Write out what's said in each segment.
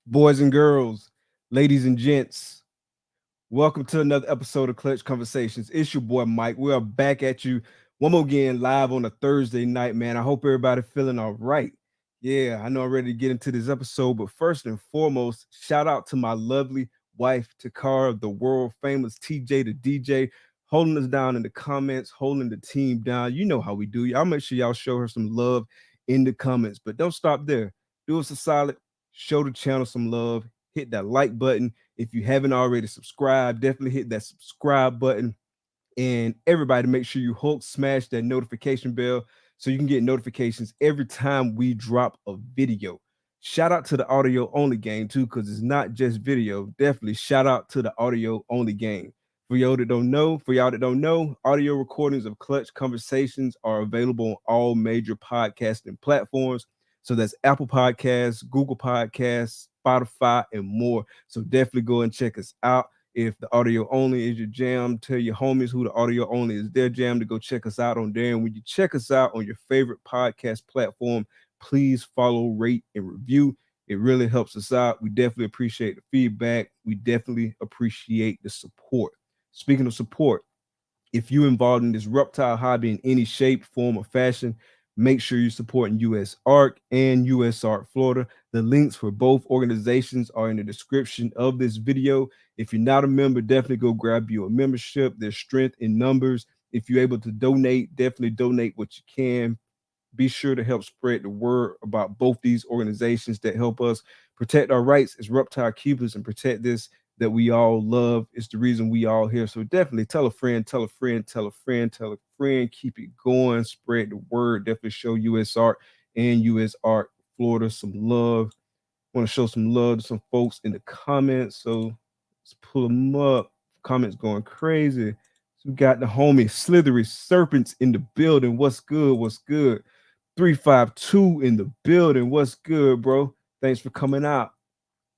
Boys and girls, ladies and gents, welcome to another episode of Clutch Conversations. It's your boy Mike. We are back at you one more again live on a Thursday night, man. I hope everybody feeling all right. Yeah, I know I'm ready to get into this episode, but first and foremost, shout out to my lovely wife, Takara, the world famous TJ the DJ, holding us down in the comments, holding the team down. You know how we do. Y'all make sure y'all show her some love in the comments, but don't stop there. Do us a solid. Show the channel some love. Hit that like button. If you haven't already subscribed, definitely hit that subscribe button. And everybody, make sure you smash that notification bell so you can get notifications every time we drop a video. Shout out to the audio only game too, because it's not just video. Definitely shout out to the audio only game. For y'all that don't know, audio recordings of Clutch Conversations are available on all major podcasting platforms. So that's Apple Podcasts, Google Podcasts, Spotify, and more. So definitely go and check us out. If the audio only is your jam, tell your homies who the audio only is their jam to go check us out on there. And when you check us out on your favorite podcast platform, please follow, rate, and review. It really helps us out. We definitely appreciate the feedback. We definitely appreciate the support. Speaking of support, if you're involved in this reptile hobby in any shape, form, or fashion, make sure you're supporting US Art and US Art Florida. The links for both organizations are in the description of this video. If you're not a member, definitely go grab you a membership. There's strength in numbers. If you're able to donate, definitely donate what you can. Be sure to help spread the word about both these organizations that help us protect our rights as reptile keepers and protect this that we all love. It's the reason we all here. So definitely tell a friend, tell a friend, tell a friend, tell a friend, keep it going, spread the word. Definitely show US Art and US Art Florida some love. Want to show some love to some folks in the comments. So let's pull them up. Comments going crazy. So we got the homie Slithery Serpents in the building. What's good? What's good? 352 in the building. What's good, bro? Thanks for coming out.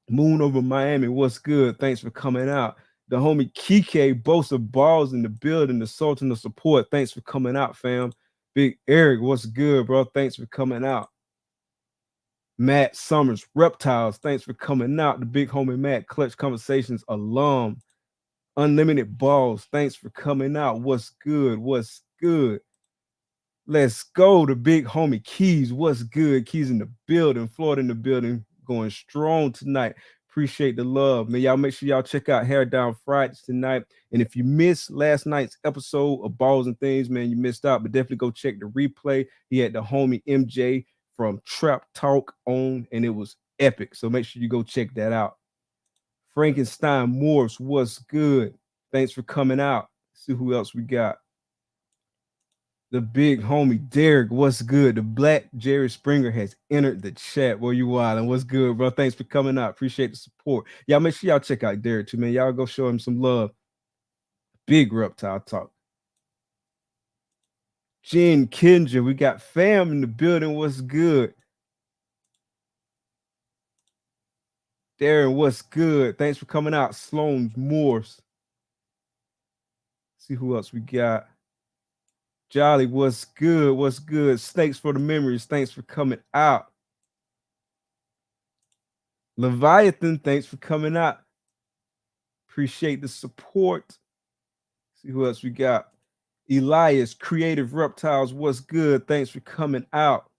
Moon over Miami, what's good? Thanks for coming out. The homie Kike, Bosa Balls in the building, the Sultan of Support. Thanks for coming out, fam. Big Eric, what's good, bro? Thanks for coming out. Matt Summers, Reptiles, thanks for coming out. The big homie Matt, Clutch Conversations alum. Unlimited Balls, thanks for coming out. What's good? What's good? Let's go. The big homie Keys, what's good? Keys in the building, Florida in the building. Going strong tonight. Appreciate the love, man. Y'all make sure y'all check out Hair Down Fridays tonight. And if you missed last night's episode of Balls and Things, man, you missed out. But definitely go check the replay. He had the homie MJ from Trap Talk on, and it was epic. So make sure you go check that out. Frankenstein Morse, what's good? Thanks for coming out. See who else we got. The big homie Derek, what's good? The Black Jerry Springer has entered the chat. Where you wildin'? What's good, bro? Thanks for coming out. Appreciate the support. Y'all make sure y'all check out Derek too, man. Y'all go show him some love. Big Reptile Talk. Jen Kendra, we got fam in the building. What's good? Darren, what's good? Thanks for coming out. Sloan's Morse. See who else we got. Jolly, what's good? What's good? Snakes for the memories. Thanks for coming out. Leviathan, thanks for coming out. Appreciate the support. See who else we got. Elias, Creative Reptiles, what's good? Thanks for coming out.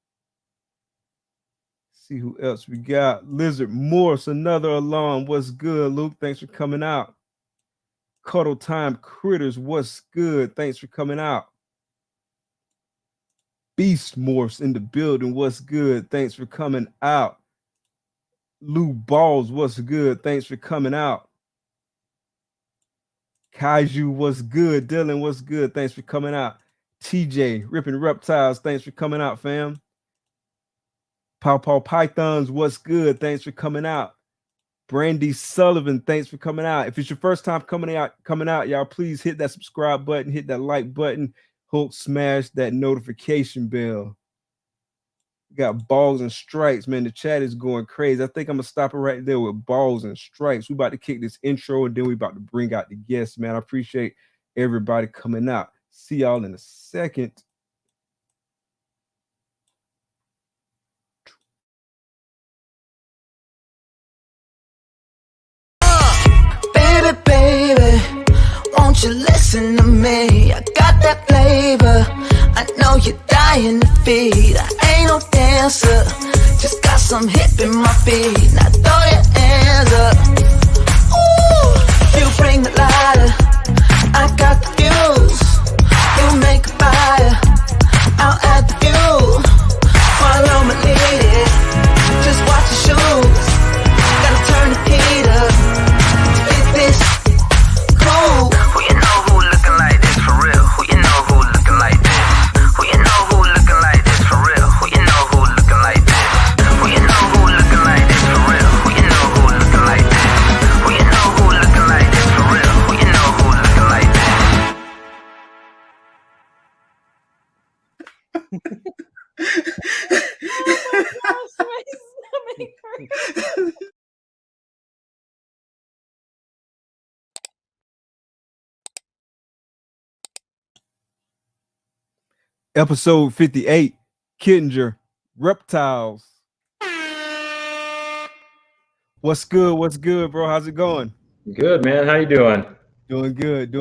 See who else we got. Lizard Morse, another alarm. What's good, Luke? Thanks for coming out. Cuddle Time Critters, what's good? Thanks for coming out. Beast Morse in the building, what's good? Thanks for coming out. Lou Balls, what's good? Thanks for coming out. Kaiju, what's good? Dylan, what's good? Thanks for coming out. TJ, Ripping Reptiles, thanks for coming out, fam. Paw Pythons, what's good? Thanks for coming out. Brandy Sullivan, thanks for coming out. If it's your first time coming out, y'all, please hit that subscribe button, hit that like button, hook, smash that notification bell. We got balls and strikes, man. The chat is going crazy. I think I'm gonna stop it right there with balls and strikes. We about to kick this intro and then we about to bring out the guests, man. I appreciate everybody coming out. See y'all in a second. Baby, won't you listen to me? I got that flavor, I know you're dying to feed. I ain't no dancer, just got some hip in my feet. Now throw your hands up. Ooh, you bring the lighter, I got the fuse. You make a fire, I'll add the fuel. Follow my lead, just watch your shoes. Gotta turn the heat up. This cool. Who you know who looking like this for real? Who you know who looking like this? Who you know who looking like this for real? Who you know who looking like this? Who you know who looking like this for real? Who you know who looking like this? Who you know who looking like this for real? Who you know who looking like this? Oh my gosh, my stomach hurts. Episode 58, Kittinger Reptiles. What's good, bro? How's it going? Good, man. How you doing? Doing good,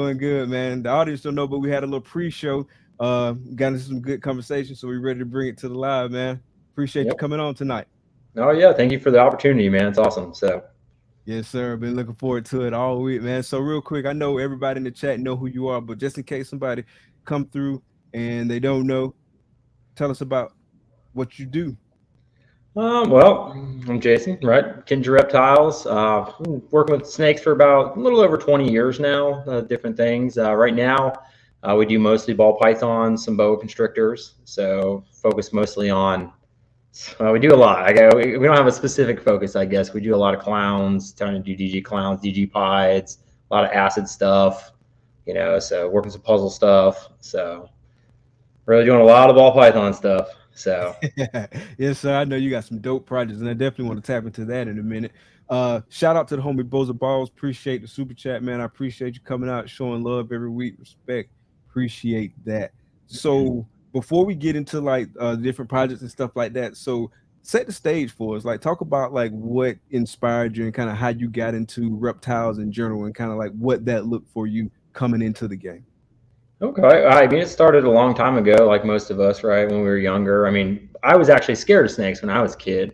man. The audience don't know, but we had a little pre-show. Got into some good conversation, so we're ready to bring it to the live, man. Appreciate you coming on tonight. Oh yeah, thank you for the opportunity, man. It's awesome. So yes, sir. Been looking forward to it all week, man. So real quick, I know everybody in the chat know who you are, but just in case somebody come through and they don't know, tell us about what you do. Well, I'm Jason, right? Kendra Reptiles. Been working with snakes for about a little over 20 years now. Different things. Right now, we do mostly ball pythons, some boa constrictors. So focus mostly on. We do a lot. We don't have a specific focus, I guess. We do a lot of clowns, trying to do DG clowns, DG pieds, a lot of acid stuff. So working some puzzle stuff. So really doing a lot of ball python stuff. So yes, sir. I know you got some dope projects, and I definitely want to tap into that in a minute. Shout out to the homie Boza Balls. Appreciate the super chat, man. I appreciate you coming out, showing love every week. Respect. Appreciate that. So before we get into like different projects and stuff like that, so set the stage for us. Like talk about like what inspired you and kind of how you got into reptiles in general and kind of like what that looked for you coming into the game. Okay. I mean, it started a long time ago, like most of us, right? When we were younger. I mean, I was actually scared of snakes when I was a kid,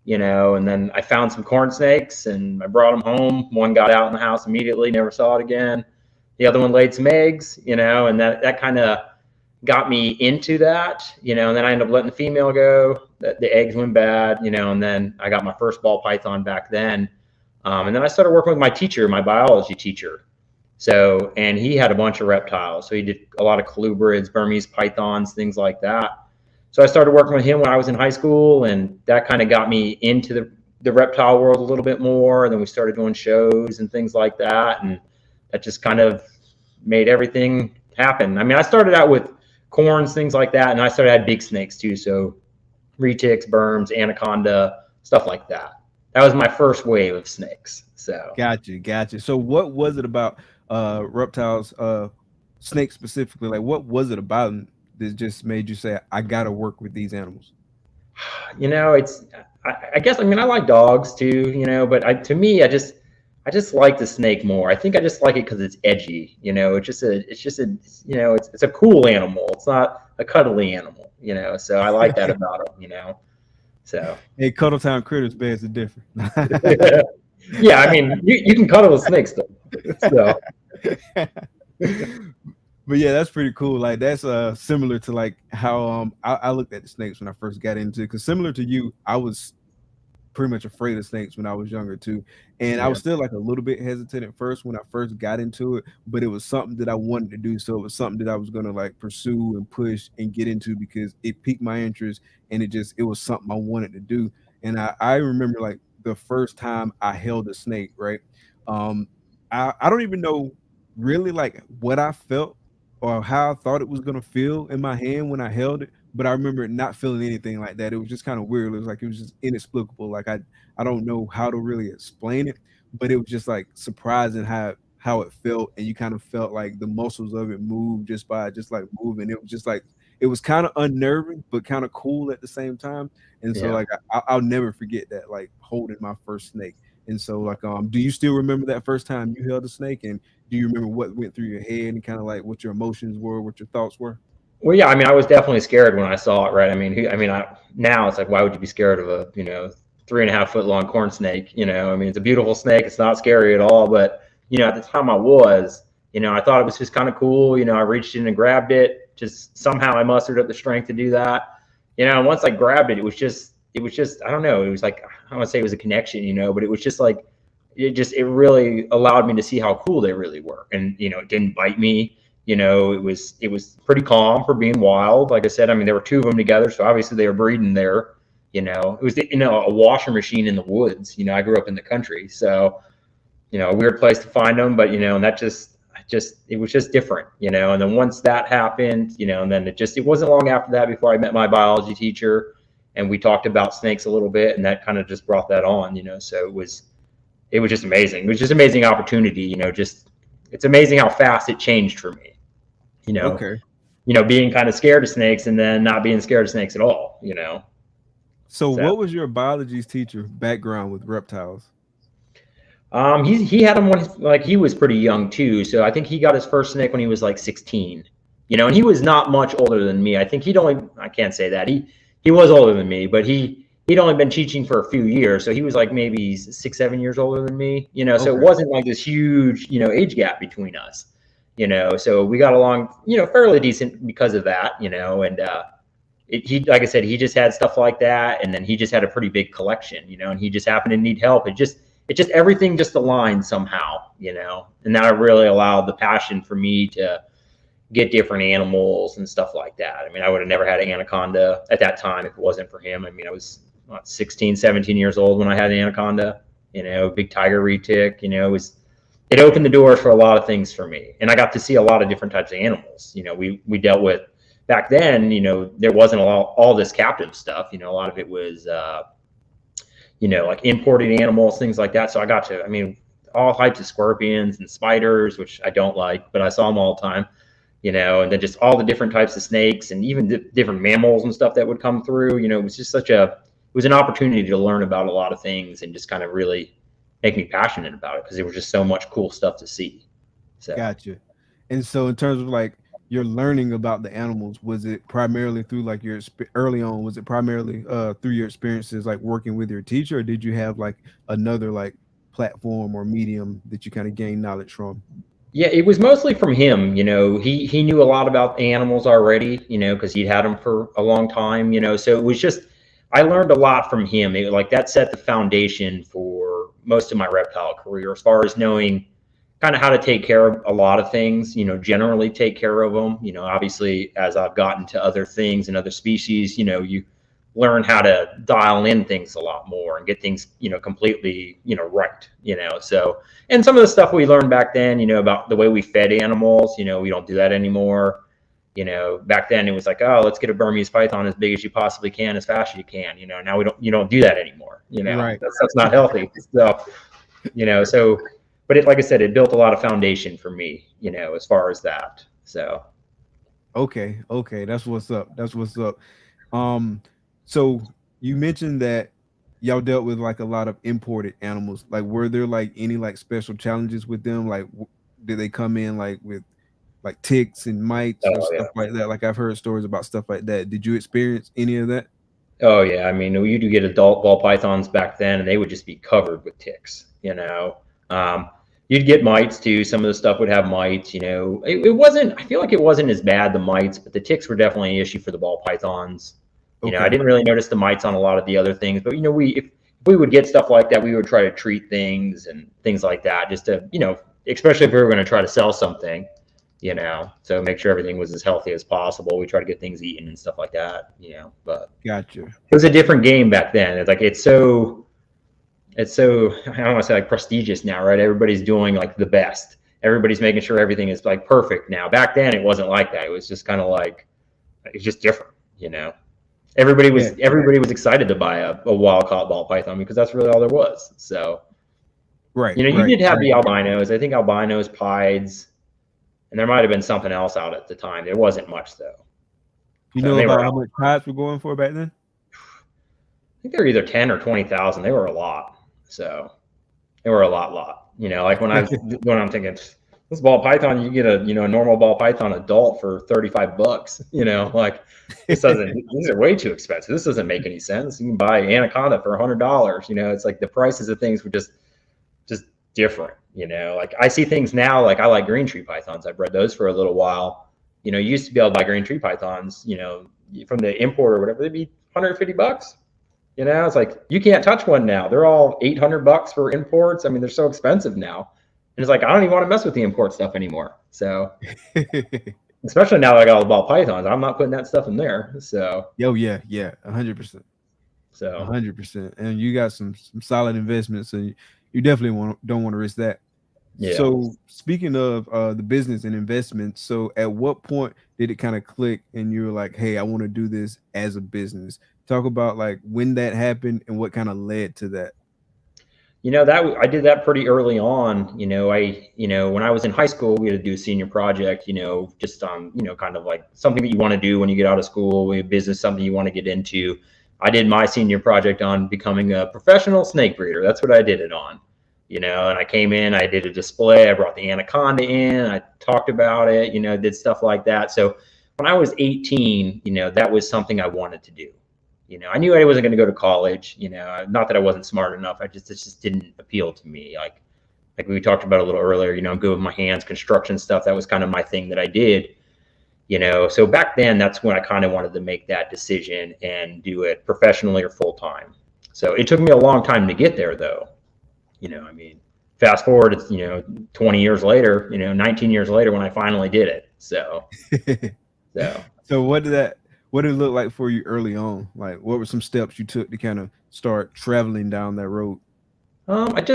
and then I found some corn snakes and I brought them home. One got out in the house immediately, never saw it again. The other one laid some eggs, and that kind of got me into that, and then I ended up letting the female go. The eggs went bad, and then I got my first ball python back then. And then I started working with my teacher, my biology teacher. So, and he had a bunch of reptiles. So he did a lot of colubrids, Burmese pythons, things like that. So I started working with him when I was in high school, and that kind of got me into the reptile world a little bit more. And then we started doing shows and things like that. And that just kind of made everything happen. I mean, I started out with corns, things like that. And I started had big snakes too. So retics, burms, anaconda, stuff like that. That was my first wave of snakes. So Gotcha. So what was it about reptiles, snakes specifically? Like what was it about that just made you say, I gotta work with these animals? I guess, I mean, I like dogs too, but to me, I just like the snake more. I think I just like it because it's edgy, it's a cool animal. It's not a cuddly animal, so I like that about them, so. Hey, Cuddletown Critters bears are different. Yeah, I mean, you can cuddle with snakes though. So. But yeah, that's pretty cool. Like that's similar to like how I looked at the snakes when I first got into it. Because similar to you, I was pretty much afraid of snakes when I was younger too. And I Yeah. was still like a little bit hesitant at first when I first got into it, but it was something that I wanted to do. So it was something that I was gonna like pursue and push and get into because it piqued my interest and it was something I wanted to do. And I remember like the first time I held a snake, right? Um, I don't even know really like what I felt or how I thought it was gonna feel in my hand when I held it, but I remember not feeling anything like that. It was just kind of weird. It was like it was just inexplicable. Like I don't know how to really explain it, but it was just like surprising how it felt, and you kind of felt like the muscles of it move just by just like moving. It was just like it was kind of unnerving, but kind of cool at the same time. And so Yeah. like I'll never forget that like holding my first snake. And so like do you still remember that first time you held a snake, and do you remember what went through your head and kind of like what your emotions were, what your thoughts were? Well, yeah, I mean, I was definitely scared when I saw it, right? I mean, now it's like, why would you be scared of a, 3.5 foot long corn snake? I mean, it's a beautiful snake. It's not scary at all. But, at the time I thought it was just kind of cool. I reached in and grabbed it. Just somehow I mustered up the strength to do that. And once I grabbed it, it was just, I don't know. It was like, I don't want to say it was a connection, but it was just like, it really allowed me to see how cool they really were. And, it didn't bite me. It was pretty calm for being wild. Like I said, I mean, there were two of them together, so obviously they were breeding there. It was a washer machine in the woods. I grew up in the country, so a weird place to find them. But and that it was just different. And then once that happened, and then it wasn't long after that before I met my biology teacher, and we talked about snakes a little bit, and that kind of just brought that on. So it was just amazing. It was just an amazing opportunity. It's amazing how fast it changed for me. Okay. Being kind of scared of snakes and then not being scared of snakes at all, So what was your biology teacher background with reptiles? He had him when he was pretty young too. So I think he got his first snake when he was like 16, and he was not much older than me. I think I can't say that. He was older than me, but he'd only been teaching for a few years. So he was like maybe 6, 7 years older than me, so it wasn't like this huge, age gap between us. So we got along, fairly decent because of that, and he, like I said, he just had stuff like that, and then he just had a pretty big collection, and he just happened to need help. It just everything just aligned somehow, and that really allowed the passion for me to get different animals and stuff like that. I mean, I would have never had an anaconda at that time if it wasn't for him. I mean, I was 16, 17 years old when I had an anaconda, big tiger retic, it opened the doors for a lot of things for me. And I got to see a lot of different types of animals. We dealt with back then, there wasn't all this captive stuff. A lot of it was, like imported animals, things like that. So I got to, I mean, all types of scorpions and spiders, which I don't like, but I saw them all the time, and then just all the different types of snakes and even different mammals and stuff that would come through. It was just it was an opportunity to learn about a lot of things and just kind of really make me passionate about it because there was just so much cool stuff to see. So. Gotcha. And so in terms of like your learning about the animals, was it primarily through like early on, was it primarily through your experiences like working with your teacher, or did you have like another like platform or medium that you kind of gained knowledge from? Yeah, it was mostly from him. He knew a lot about animals already, because he'd had them for a long time, so it was just, I learned a lot from him. That set the foundation for most of my reptile career, as far as knowing kind of how to take care of a lot of things, generally take care of them. Obviously, as I've gotten to other things and other species, you learn how to dial in things a lot more and get things, completely, right, so, and some of the stuff we learned back then, about the way we fed animals, we don't do that anymore. Back then it was like, oh, let's get a Burmese python as big as you possibly can, as fast as you can. Now you don't do that anymore. Right. That's not healthy. So, but like I said, it built a lot of foundation for me, as far as that. So. Okay. That's what's up. So you mentioned that y'all dealt with like a lot of imported animals. Like, were there like any like special challenges with them? Like, did they come in like with like ticks and mites or stuff like that? Like I've heard stories about stuff like that. Did you experience any of that? Oh yeah, I mean, you do get adult ball pythons back then, and they would just be covered with ticks. You'd get mites too. Some of the stuff would have mites. It wasn't. I feel like it wasn't as bad, the mites, but the ticks were definitely an issue for the ball pythons. I didn't really notice the mites on a lot of the other things, but if we would get stuff like that. We would try to treat things and things like that, just to, especially if we were going to try to sell something, so make sure everything was as healthy as possible. We try to get things eaten and stuff like that, but Gotcha. it was a different game back then. It's like, it's so, I don't want to say like prestigious now, right? Everybody's doing like the best. Everybody's making sure everything is like perfect now. Back then it wasn't like that. It was just kind of like, it's just different, Everybody was excited to buy a wild caught ball python because that's really all there was. So, right. You did have the albinos. I think albinos, pieds, and there might have been something else out at the time. There wasn't much though. You know about how much pieds were going for back then? I think they were either 10 or 20,000. They were a lot. So they were a lot. Like when I'm thinking this ball python, you get a normal ball python adult for $35. Like these are way too expensive. This doesn't make any sense. You can buy anaconda for $100. It's like the prices of things were just different. Like I see things now. Like I like green tree pythons. I've bred those for a little while. You used to be able to buy green tree pythons. From the import or whatever, they'd be $150. It's like you can't touch one now. They're all $800 for imports. I mean, they're so expensive now. And it's like, I don't even want to mess with the import stuff anymore. So, especially now that I got all the ball pythons, I'm not putting that stuff in there. So, yeah, 100%. So, 100%. And you got some solid investments, and you definitely don't want to risk that. Yeah. So, speaking of the business and investments, so at what point did it kind of click and you were like, hey, I want to do this as a business? Talk about like when that happened and what kind of led to that. That I did that pretty early on. When I was in high school, we had to do a senior project, just on, kind of like something that you want to do when you get out of school, a business, something you want to get into. I did my senior project on becoming a professional snake breeder. That's what I did it on, and I came in, I did a display, I brought the anaconda in, I talked about it, did stuff like that. So when I was 18, that was something I wanted to do. I knew I wasn't going to go to college, not that I wasn't smart enough. It just didn't appeal to me. Like we talked about a little earlier, I'm good with my hands, construction stuff. That was kind of my thing that I did, so back then that's when I kind of wanted to make that decision and do it professionally or full time. So it took me a long time to get there though. Fast forward, it's, 20 years later, 19 years later when I finally did it. So, so what did it look like for you early on? Like, what were some steps you took to kind of start traveling down that road? I kind of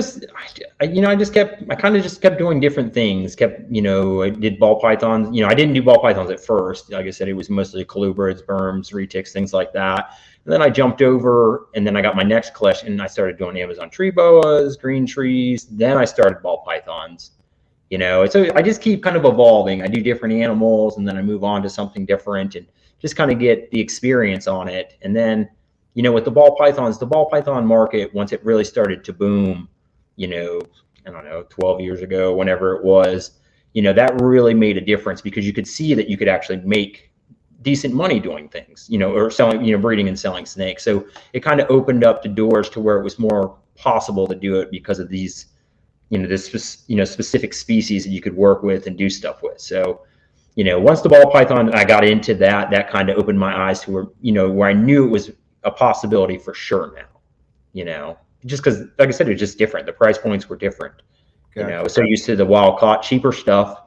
just kept doing different things. I did ball pythons. I didn't do ball pythons at first. Like I said, it was mostly colubrids, berms, retics, things like that. And then I jumped over, and then I got my next collection, and I started doing Amazon tree boas, green trees. Then I started ball pythons. So I just keep kind of evolving. I do different animals, and then I move on to something different, and just kind of get the experience on it. And then, with the ball python market, once it really started to boom, I don't know, 12 years ago, whenever it was, that really made a difference because you could see that you could actually make decent money doing things, or selling, breeding and selling snakes. So it kind of opened up the doors to where it was more possible to do it because of these, this, specific species that you could work with and do stuff with. So, once the ball python, I got into that kind of opened my eyes to where I knew it was a possibility for sure now, just because, like I said, it was just different. The price points were different. Gotcha. So used to the wild caught cheaper stuff,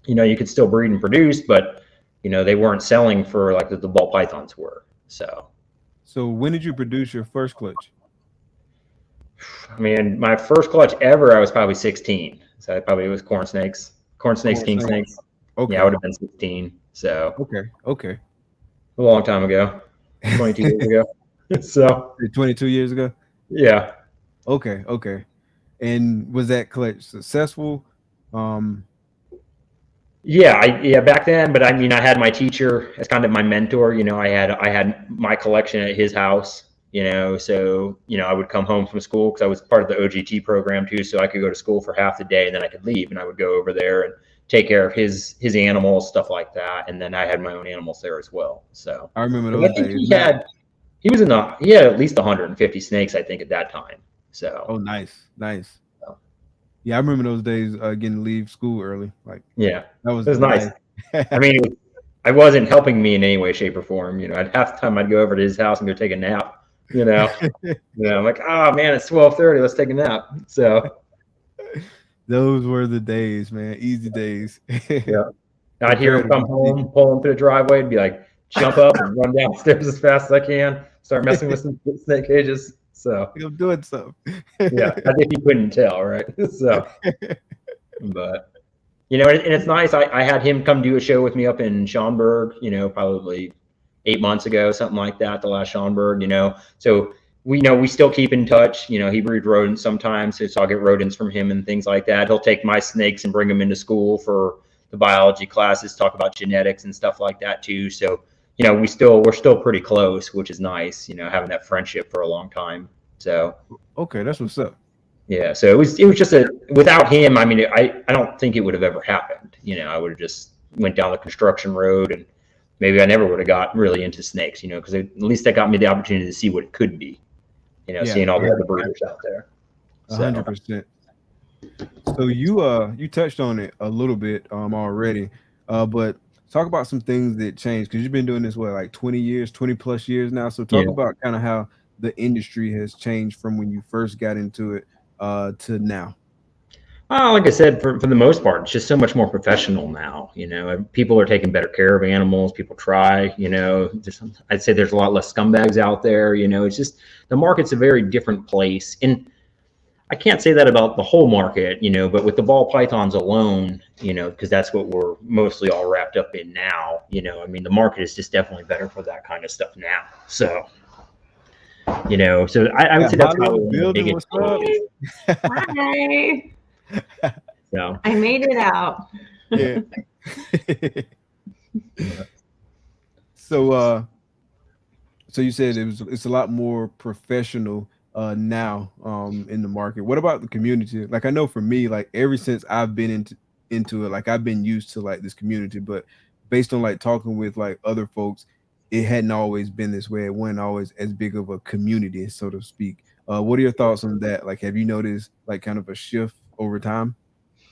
you could still breed and produce, but, they weren't selling for like the ball pythons were. So when did you produce your first clutch? My first clutch ever, I was probably 16. So it was corn snakes, king snakes. Okay. Yeah, I would have been 16. So okay. A long time ago, 22 years ago. So 22 years ago. Yeah. Okay. And was that clutch successful? Yeah, back then. But I had my teacher as kind of my mentor. I had my collection at his house. So I would come home from school because I was part of the OGT program too. So I could go to school for half the day and then I could leave and I would go over there and take care of his animals, stuff like that. And then I had my own animals there as well. So I remember those days. He had at least 150 snakes, I think, at that time. So nice. Yeah, I remember those days getting to leave school early. Like, yeah, it was nice. I wasn't helping me in any way, shape, or form. At half the time I'd go over to his house and go take a nap. You know, I'm like, oh man, it's 12:30. Let's take a nap. So Those were the days, man. Easy days. yeah, I'd hear him come home, pull him through the driveway, and be like, jump up and run downstairs as fast as I can, start messing with some snake cages. So I'm doing something. yeah, I think you couldn't tell, right? So, but you know, and it's nice. I had him come do a show with me up in Schaumburg, you know, probably 8 months ago, something like that, the last Schaumburg, you know. So we still keep in touch. You know, he breeds rodents sometimes, so I'll get rodents from him and things like that. He'll take my snakes and bring them into school for the biology classes, talk about genetics and stuff like that too. So, you know, we're still pretty close, which is nice, you know, having that friendship for a long time. So okay, that's what's up. yeah, so it was just without him, I mean, I don't think it would have ever happened. You know, I would have just went down the construction road, and maybe I never would have got really into snakes, you know, because at least that got me the opportunity to see what it could be, you know, seeing all the other breeders out there. 100%. So you touched on it a little bit already, but talk about some things that changed, because you've been doing this like 20 plus years now. So talk about kind of how the industry has changed from when you first got into it to now. Like I said, for the most part, it's just so much more professional now. You know, people are taking better care of animals. People try, you know, I'd say there's a lot less scumbags out there. You know, it's just the market's a very different place. And I can't say that about the whole market, you know, but with the ball pythons alone, you know, because that's what we're mostly all wrapped up in now. You know, I mean, the market is just definitely better for that kind of stuff now. So, you know, so I would say that's probably the biggest change. Hi. So I made it out. Yeah. So you said it's a lot more professional now in the market. What about the community? Like, I know for me, like ever since I've been into it, like I've been used to like this community, but based on like talking with like other folks, it hadn't always been this way. It wasn't always as big of a community, so to speak. What are your thoughts on that? Like, have you noticed like kind of a shift over time?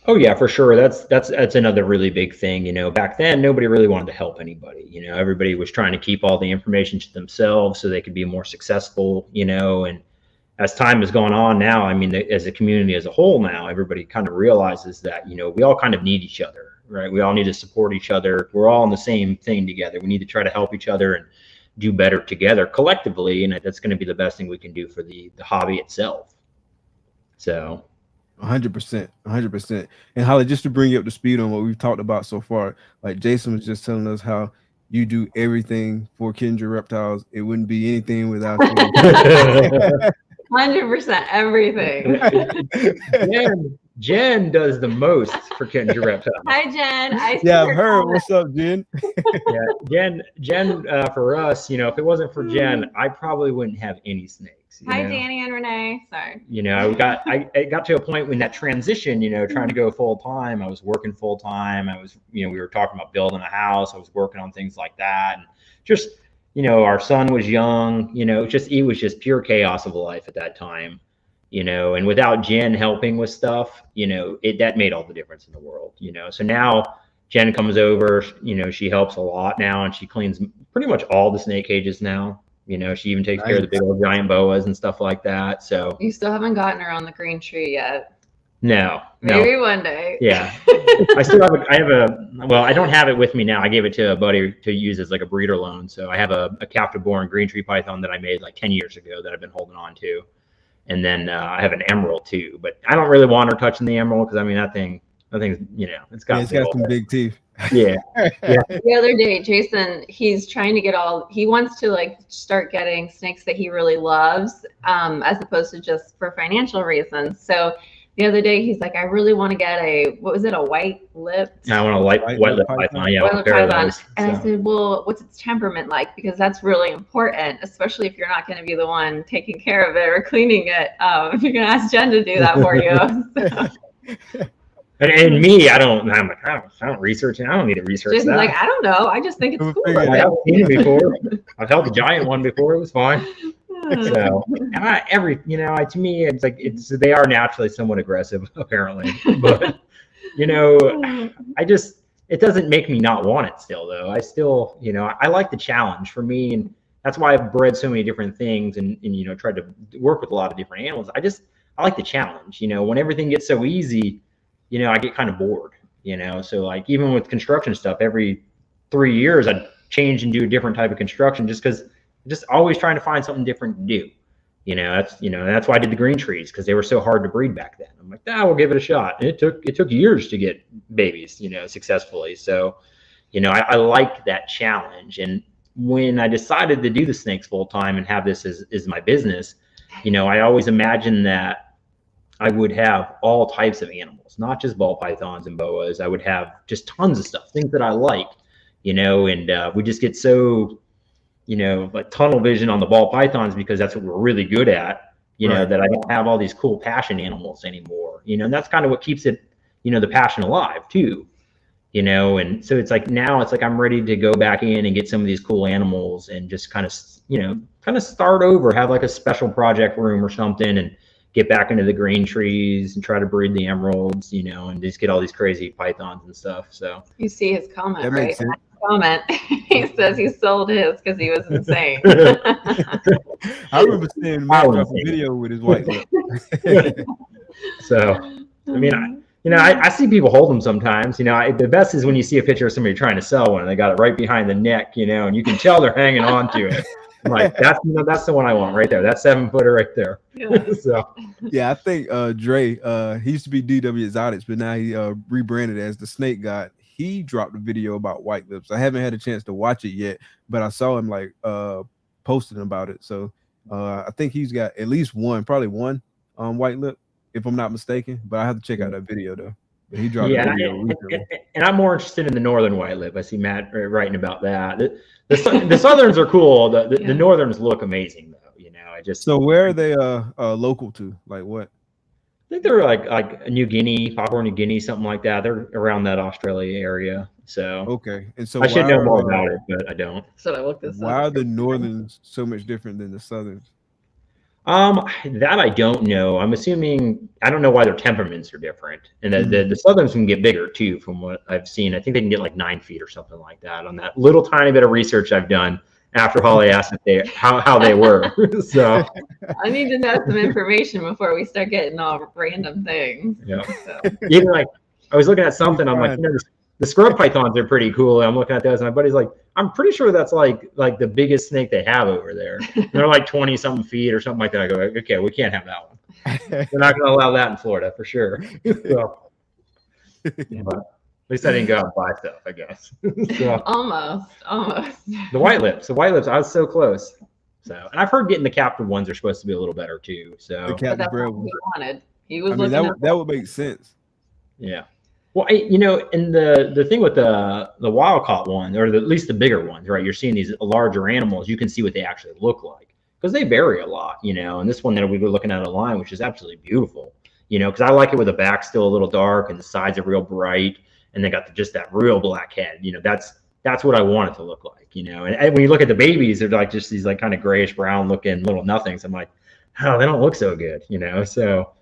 oh yeah, for sure. That's another really big thing. You know, back then nobody really wanted to help anybody. You know, everybody was trying to keep all the information to themselves so they could be more successful. You know, and as time has gone on now, I mean, as a community as a whole now, everybody kind of realizes that, you know, we all kind of need each other, right? We all need to support each other. We're all in the same thing together. We need to try to help each other and do better together collectively, and that's going to be the best thing we can do for the hobby itself. So 100%, 100%. And Holly, just to bring you up to speed on what we've talked about so far, like Jason was just telling us how you do everything for Kendra Reptiles. It wouldn't be anything without you. 100% everything. Jen does the most for Kendra Reptiles. Hi, Jen. Yeah, I've heard. What's up, Jen? Yeah, Jen, for us, you know, if it wasn't for Jen, I probably wouldn't have any snakes. Hi, Danny and Renee. Sorry. You know, I got to a point when that transition, you know, trying to go full time. I was working full time. I was, you know, we were talking about building a house. I was working on things like that, and just, you know, our son was young. You know, it was just pure chaos of life at that time. You know, and without Jen helping with stuff, you know, that made all the difference in the world. You know, so now Jen comes over. You know, she helps a lot now, and she cleans pretty much all the snake cages now. You know, she even takes care of the big old giant boas and stuff like that. So you still haven't gotten her on the green tree yet. No. Maybe one day. Yeah. I don't have it with me now. I gave it to a buddy to use as like a breeder loan. So I have a captive born green tree python that I made like 10 years ago that I've been holding on to. And then I have an emerald too, but I don't really want her touching the emerald because I mean that thing's, you know, it's got some big teeth. Yeah. The other day, Jason, he's trying to he wants to like start getting snakes that he really loves, as opposed to just for financial reasons. So the other day he's like, I really want to get a white lip? I want a white lip python. Yeah, white lip python. And I said, well, what's its temperament like? Because that's really important, especially if you're not going to be the one taking care of it or cleaning it. If you're going to ask Jen to do that for you. So. And me, I don't research it. I don't need to research Jason's that. like, I don't know. I just think it's cool. I've seen it before. I've held a giant one before. It was fine. So, and to me, it's like they are naturally somewhat aggressive, apparently. But you know, it doesn't make me not want it still, though. I still, you know, I like the challenge. For me, and that's why I've bred so many different things and you know, tried to work with a lot of different animals. I like the challenge, you know. When everything gets so easy, you know, I get kind of bored, you know. So like even with construction stuff, every 3 years I'd change and do a different type of construction just because just always trying to find something different to do. You know, that's why I did the green trees, because they were so hard to breed back then. I'm like, we'll give it a shot. And it took years to get babies, you know, successfully. So, you know, I like that challenge. And when I decided to do the snakes full time and have this as my business, you know, I always imagined that I would have all types of animals, not just ball pythons and boas. I would have just tons of stuff, things that I like, you know, and we just get so, you know, like tunnel vision on the ball pythons because that's what we're really good at, you know, that I don't have all these cool passion animals anymore, you know, and that's kind of what keeps it, you know, the passion alive too, you know. And so it's like now it's like I'm ready to go back in and get some of these cool animals and just kind of, you know, kind of start over, have like a special project room or something and get back into the green trees and try to breed the emeralds, you know, and just get all these crazy pythons and stuff. So you see his comment, That right? makes sense. Comment. He says he sold his because he was insane. I remember seeing Matt drop a video with his white lip. So, I mean, you know, I see people hold them sometimes. You know, the best is when you see a picture of somebody trying to sell one and they got it right behind the neck, you know, and you can tell they're hanging on to it. I'm like, that's the one I want right there. That 7-footer right there. Yeah. So, Yeah, I think Dre, he used to be DW Exotics, but now he rebranded as the Snake God. He dropped a video about white lips. I haven't had a chance to watch it yet, but I saw him like posting about it. So I think he's got at least one, probably one white lip, if I'm not mistaken. But I have to check out that video though. But he dropped a video recently. And I'm more interested in the northern white lip. I see Matt writing about that. The southerns are cool. The northerns look amazing though. You know, So where are they local to? Like what? I think they're like New Guinea, Papua New Guinea, something like that. They're around that Australia area. So okay, and so I should know more about it, but I don't. So I looked this up. Why are the northerns so much different than the southerns? That I don't know. I'm assuming I don't know why their temperaments are different, and the southerns can get bigger too, from what I've seen. I think they can get like 9 feet or something like that. On that little tiny bit of research I've done after Holly asked if how they were. So I need to know some information before we start getting all random things. yeah, So. even like I was looking at something. I'm like, you know, the scrub pythons are pretty cool. And I'm looking at those, and my buddy's like, I'm pretty sure that's like the biggest snake they have over there. They're like 20 something feet or something like that. I go, okay, we can't have that one. They're not going to allow that in Florida for sure. So, but at least I didn't go out and buy stuff, I guess. So, Almost. the white lips, I was so close. So, and I've heard getting the captive ones are supposed to be a little better too. So, The captive That's bred what he ones. wanted. He was I mean, looking that would make sense. yeah. Well, you know, and the thing with the wild caught one, or at least the bigger ones, right? You're seeing these larger animals. You can see what they actually look like because they vary a lot, you know. And this one that we were looking at online, which is absolutely beautiful, you know, because I like it with the back still a little dark and the sides are real bright, and they got just that real black head. You know, that's what I want it to look like, you know. And when you look at the babies, they're like just these like kind of grayish brown looking little nothings. I'm like, oh, they don't look so good, you know. So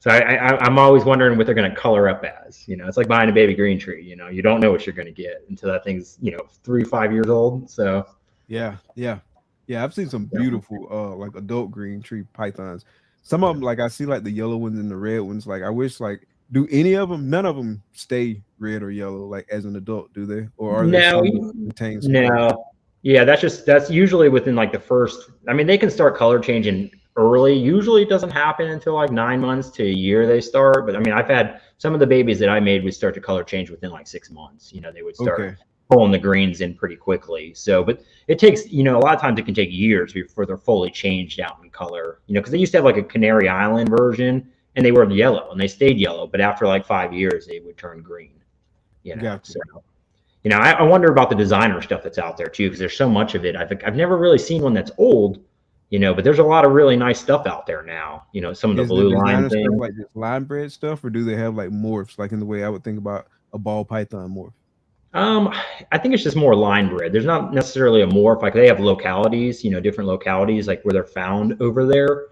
I'm always wondering what they're going to color up as. You know, it's like buying a baby green tree. You know, you don't know what you're going to get until that thing's, you know, 3-5 years old. So Yeah. I've seen some beautiful like adult green tree pythons. Some of them, like I see like the yellow ones and the red ones. Like I wish, like, do any of them? None of them stay red or yellow like as an adult, do they? Or are they? No. Yeah, that's usually within like the first. I mean, they can start color changing early. Usually it doesn't happen until like 9 months to a year they start. But I mean, I've had some of the babies that I made would start to color change within like 6 months. You know, they would start pulling the greens in pretty quickly. So, but it takes, you know, a lot of times it can take years before they're fully changed out in color, you know, because they used to have like a Canary Island version and they were yellow and they stayed yellow. But after like 5 years, they would turn green, you know. Gotcha. So, you know, I wonder about the designer stuff that's out there too, because there's so much of it. I've never really seen one that's old, you know, but there's a lot of really nice stuff out there now. You know, some of the blue line things, like this line bred stuff, or do they have like morphs, like in the way I would think about a ball python morph? I think it's just more line bred. There's not necessarily a morph. Like they have localities, you know, different localities, like where they're found over there.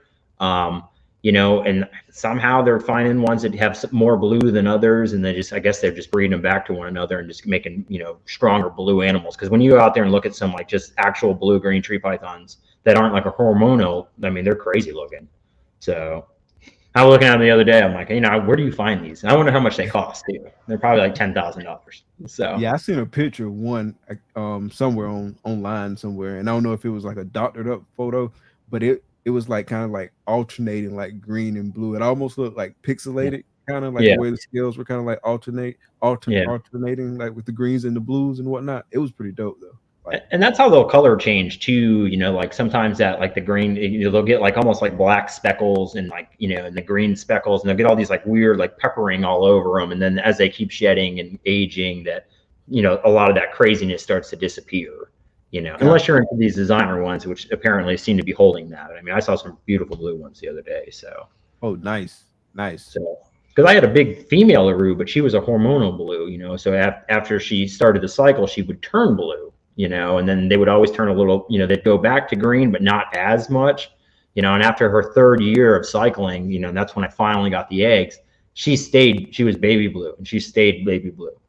You and somehow they're finding ones that have more blue than others, and I guess they're just breeding them back to one another and just making, stronger blue animals. Because when you go out there and look at some like just actual blue-green tree pythons that aren't like a hormonal, I mean, they're crazy looking. So I was looking at them the other day. I'm like, where do you find these? And I wonder how much they cost too. They're probably like $10,000. So yeah, I seen a picture of one somewhere online somewhere, and I don't know if it was like a doctored up photo, but it was like kind of like alternating like green and blue. It almost looked like pixelated, kind of like the way the scales were kind of like alternating like with the greens and the blues and whatnot. It was pretty dope though. And that's how they'll color change too, like sometimes that like the green, they'll get like almost like black speckles and like, and the green speckles, and they'll get all these like weird like peppering all over them. And then as they keep shedding and aging, that, a lot of that craziness starts to disappear, unless you're into these designer ones, which apparently seem to be holding that. I mean, I saw some beautiful blue ones the other day. So. Oh, nice. So, because I had a big female Aru, but she was a hormonal blue, so after she started the cycle, she would turn blue. And then they would always turn a little, they'd go back to green, but not as much, and after her 3rd year of cycling, and that's when I finally got the eggs, she was baby blue, and she stayed baby blue,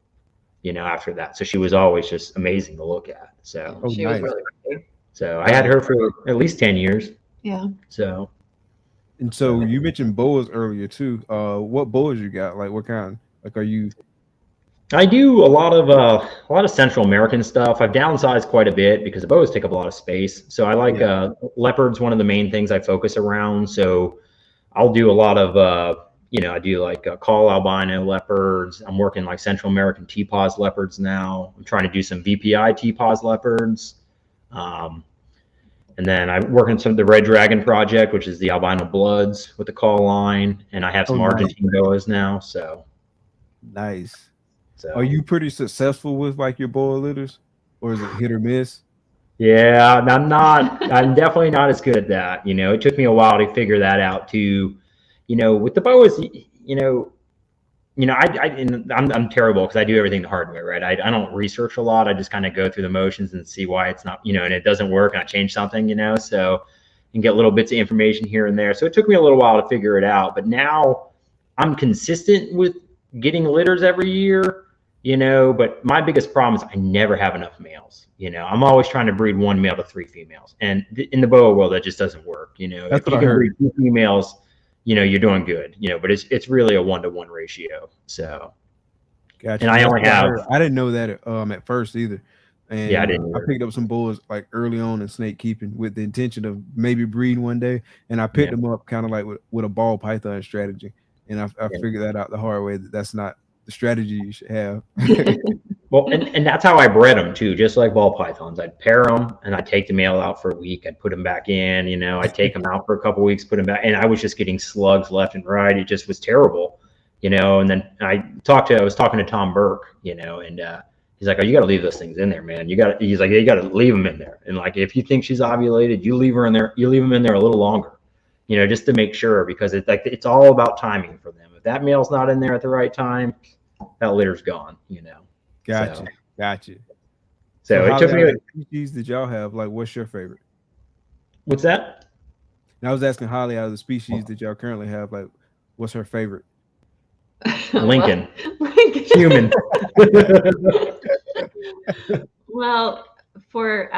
after that. So she was always just amazing to look at. So she was really pretty. So I had her for at least 10 years. Yeah. So. And so you mentioned boas earlier too. What boas you got? Like what kind? Like are you? I do a lot of Central American stuff. I've downsized quite a bit because the boas take up a lot of space. So I like leopards. One of the main things I focus around. So I'll do a lot of I do like call albino leopards. I'm working like Central American T-pause leopards now. I'm trying to do some VPI T-pause leopards. And then I work on some of the Red Dragon project, which is the albino bloods with the call line, and I have some Argentine boas now. So nice. So, are you pretty successful with like your boa litters, or is it hit or miss? Yeah, I'm definitely not as good at that. It took me a while to figure that out too. With the boas, I'm terrible because I do everything the hard way, right? I don't research a lot. I just kind of go through the motions and see why it's not, and it doesn't work, and I change something, so, and get little bits of information here and there. So it took me a little while to figure it out, but now I'm consistent with getting litters every year. But my biggest problem is I never have enough males. I'm always trying to breed 1 male to 3 females, and in the boa world that just doesn't work. That's if you can breed 2 females, you're doing good. But it's really a 1-to-1 ratio. So, gotcha. And I only have. I didn't know that at first either. And I didn't. I picked up some boas like early on in snake keeping with the intention of maybe breeding one day, and I picked them up kind of like with a ball python strategy, and I figured that out the hard way. That's not the strategy you should have. Well, and that's how I bred them too, just like ball pythons. I'd pair them and I'd take the male out for a week. I'd put them back in, I'd take them out for a couple of weeks, put them back, and I was just getting slugs left and right. It just was terrible, and then I was talking to Tom Burke, and he's like, "Oh, you got to leave those things in there, man. He's like, you got to leave them in there. And like, if you think she's ovulated, you leave her in there, you leave them in there a little longer, just to make sure, because it's all about timing for them. If that male's not in there at the right time, that litter's gone, Gotcha. So it took me. What species did y'all have? Like, what's your favorite? What's that? And I was asking Holly, out of the species that y'all currently have, like, what's her favorite? Lincoln. Human. Well, for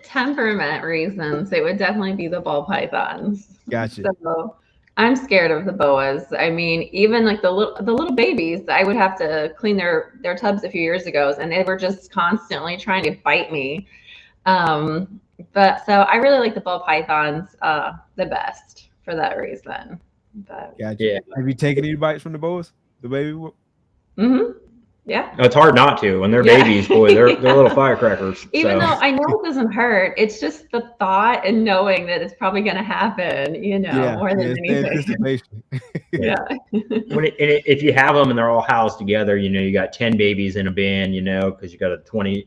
temperament reasons, it would definitely be the ball pythons. Gotcha. So I'm scared of the boas. I mean, even like the little babies, I would have to clean their tubs a few years ago, and they were just constantly trying to bite me. But so I really like the ball pythons the best for that reason. But gotcha. Yeah. Have you taken any bites from the boas? The baby? Mm-hmm. Yeah. It's hard not to when they're babies, boy. They're little firecrackers. Even though I know it doesn't hurt, it's just the thought and knowing that it's probably going to happen, more than anything. Yeah. If you have them and they're all housed together, you got 10 babies in a bin, because you got a 20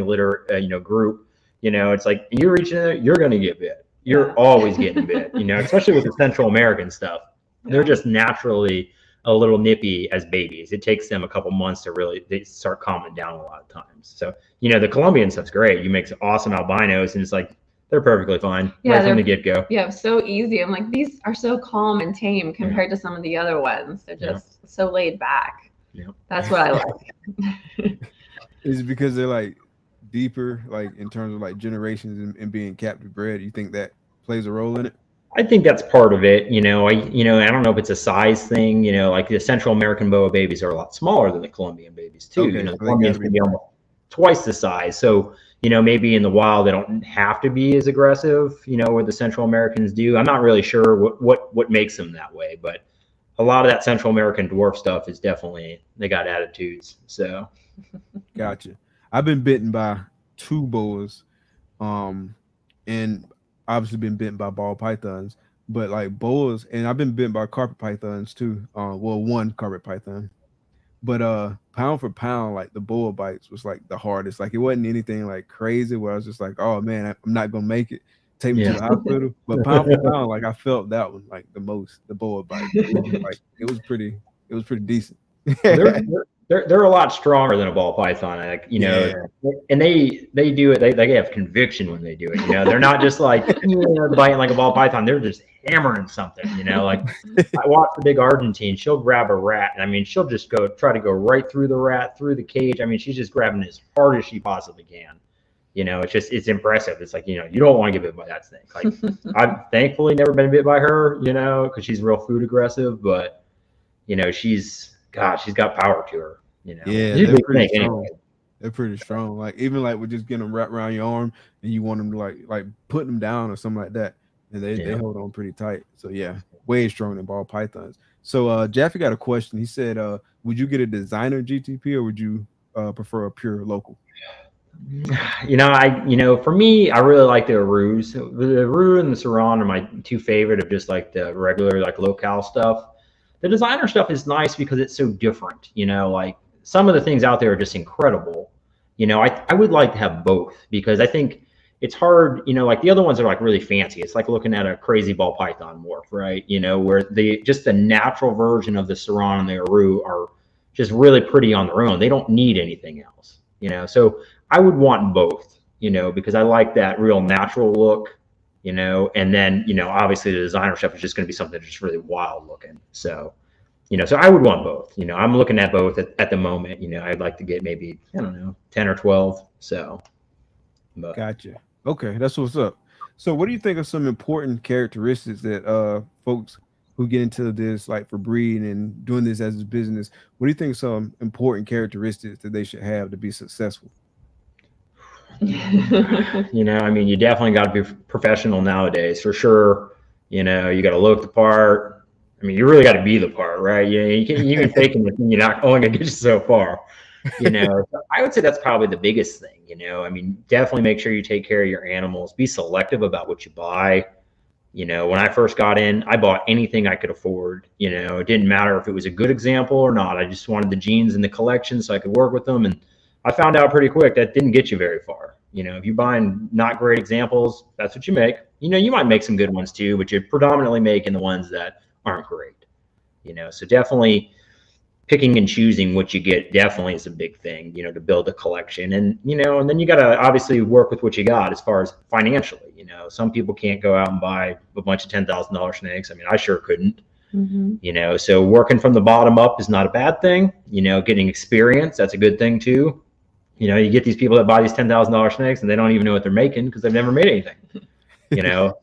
litter, group, it's like you're reaching in there, you're going to get bit. You're always getting bit, especially with the Central American stuff. They're just naturally a little nippy as babies. It takes them a couple months to really start calming down a lot of times. So, the Colombian stuff's great. You make some awesome albinos, and it's like they're perfectly fine. Yeah, Right from the they're- get-go. Yeah, so easy. I'm like, these are so calm and tame compared to some of the other ones. They're just so laid back. Yeah. That's what I like. Is it because they're like deeper, like in terms of like generations and being captive bred? You think that plays a role in it? I think that's part of it. I don't know if it's a size thing. Like the Central American boa babies are a lot smaller than the Colombian babies too. Okay, The so they Colombians gotta can be be almost twice the size. So maybe in the wild they don't have to be as aggressive. Where the Central Americans do. I'm not really sure what makes them that way, but a lot of that Central American dwarf stuff is definitely, they got attitudes. So Gotcha. I've been bitten by 2 boas, and obviously been bitten by ball pythons, but like boas, and I've been bitten by carpet pythons too. Well, 1 carpet python, but pound for pound, like the boa bites was like the hardest. Like it wasn't anything like crazy where I was just like, oh man, I'm not gonna make it. Take me to the hospital. But pound for pound, like I felt that one like the most, the boa bite. It was pretty decent. they're a lot stronger than a ball python. Like, and they do it. They have conviction when they do it. They're not just like biting like a ball python. They're just hammering something. Like I watch the big Argentine. She'll grab a rat, and I mean, she'll just try to go right through the rat, through the cage. I mean, she's just grabbing as hard as she possibly can. It's impressive. It's like, you don't want to get bit by that snake. Like I've thankfully never been bit by her, because she's real food aggressive, but she's got power to her. Yeah, she's a they're big pretty snake strong. anyway. They're pretty strong. Like even like with just getting them wrapped around your arm and you want them to like putting them down or something like that, and they hold on pretty tight. So yeah, way stronger than ball pythons. So Jaffe got a question. He said, would you get a designer GTP or would you prefer a pure local? For me, I really like the Arus. The Aru and the Saran are my 2 favorite of just like the regular like locale stuff. The designer stuff is nice because it's so different. Like some of the things out there are just incredible. I would like to have both because I think it's hard. Like the other ones are like really fancy. It's like looking at a crazy ball python morph, right? Where the natural version of the Saran and the Aru are just really pretty on their own. They don't need anything else. So I would want both, because I like that real natural look, and then, obviously the designer stuff is just going to be something that's just really wild looking. So, so I would want both, I'm looking at both at the moment, I'd like to get maybe, 10 or 12. So. But. Gotcha. Okay. That's what's up. So what do you think are some important characteristics that folks who get into this, like for breeding and doing this as a business, what do you think are some important characteristics that they should have to be successful? You definitely got to be professional nowadays for sure. You got to look the part. You really got to be the part, right? You can even faking it, you're not only gonna get you so far. So I would say that's probably the biggest thing. Definitely make sure you take care of your animals. Be selective about what you buy. When I first got in, I bought anything I could afford. It didn't matter if it was a good example or not. I just wanted the genes in the collection so I could work with them. And I found out pretty quick that didn't get you very far. If you're buying not great examples, that's what you make. You might make some good ones too, but you're predominantly making the ones that aren't great. So definitely picking and choosing what you get definitely is a big thing, to build a collection. And, and then you got to obviously work with what you got as far as financially. Some people can't go out and buy a bunch of $10,000 snakes. I sure couldn't. Mm-hmm. So working from the bottom up is not a bad thing. Getting experience, that's a good thing too. You get these people that buy these $10,000 snakes and they don't even know what they're making because they've never made anything.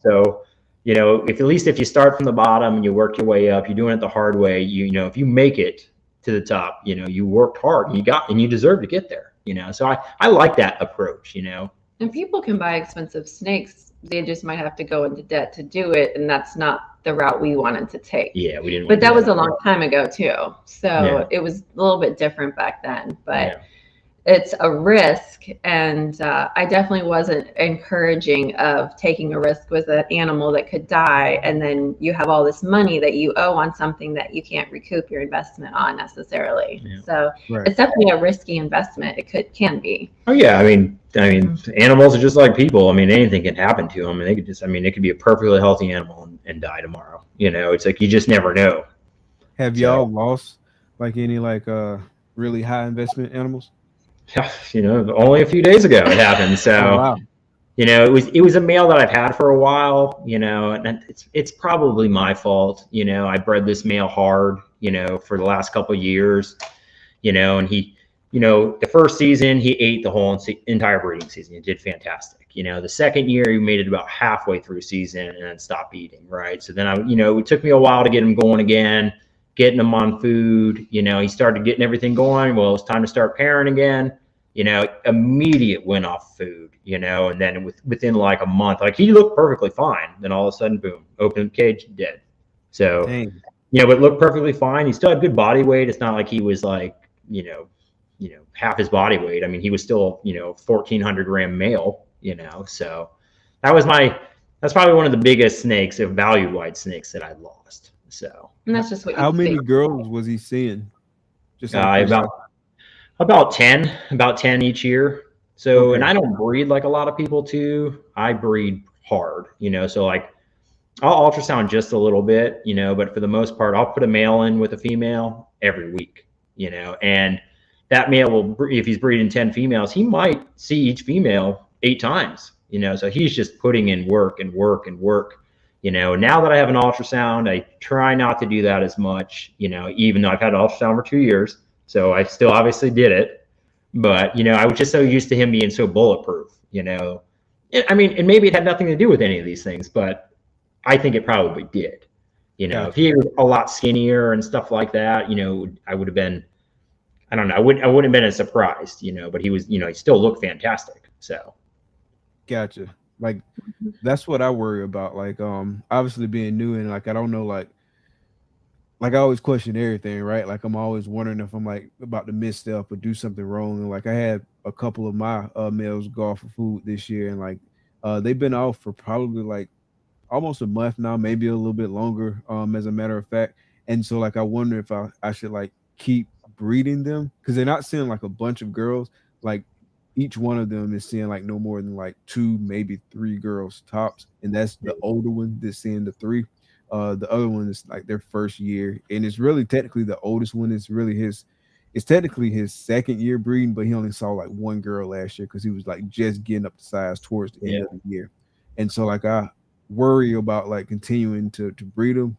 So, if you start from the bottom and you work your way up, you're doing it the hard way. If you make it to the top, you worked hard and you deserve to get there. So I like that approach. And people can buy expensive snakes. They just might have to go into debt to do it, and that's not the route we wanted to take. Yeah, we didn't. But that was a long time ago too, so it was a little bit different back then. But it's a risk, and I definitely wasn't encouraging of taking a risk with an animal that could die, and then you have all this money that you owe on something that you can't recoup your investment on necessarily. So it's definitely a risky investment. It can be. Oh yeah, animals are just like people. Anything can happen to them, and they could just, it could be a perfectly healthy animal and die tomorrow. It's like you just never know. Have y'all lost like any really high investment animals? Only a few days ago it happened. So, oh, wow. it was a male that I've had for a while, and it's probably my fault. I bred this male hard, for the last couple of years, and he, the first season he ate the whole entire breeding season. He did fantastic. The second year he made it about halfway through season and then stopped eating. Right. So then it took me a while to get him going again, getting him on food. He started getting everything going. Well, it was time to start pairing again. Immediate went off food, and then within like a month, like he looked perfectly fine. Then all of a sudden, boom, open the cage, dead. So, Dang. but looked perfectly fine. He still had good body weight. It's not like he was like, half his body weight. I mean, he was still, 1,400 gram male, so that's probably one of the biggest snakes of value-wide snakes that I lost. So, And that's just what you How many see. girls was he seeing? Just like about 10 each year. So, Okay. and I don't breed like a lot of people too. I breed hard, so like I'll ultrasound just a little bit, but for the most part, I'll put a male in with a female every week, and that male will, if he's breeding 10 females, he might see each female 8 times, so he's just putting in work and work and work. Now that I have an ultrasound, I try not to do that as much, even though I've had an ultrasound for 2 years. So I still obviously did it, but, I was just so used to him being so bulletproof, I mean, and maybe it had nothing to do with any of these things, but I think it probably did. Gotcha. If he was a lot skinnier and stuff like that, I would have been, I don't know, I wouldn't have been as surprised, but he was, he still looked fantastic. So. Gotcha. Like that's what I worry about. Like obviously being new and like I don't know like I always question everything, right? Like I'm always wondering if I'm like about to misstep or do something wrong. And like I had a couple of my males go off for food this year and like they've been off for probably like almost a month now, maybe a little bit longer, as a matter of fact. And so like I wonder if I should like keep breeding them because they're not seeing like a bunch of girls. Like each one of them is seeing like no more than like 2, maybe 3 girls tops, and that's the older one that's seeing the 3. The other one is like their first year, and it's really technically the oldest one. It's technically his second year breeding, but he only saw like 1 girl last year because he was like just getting up to size towards the end of the year. And so like I worry about like continuing to breed them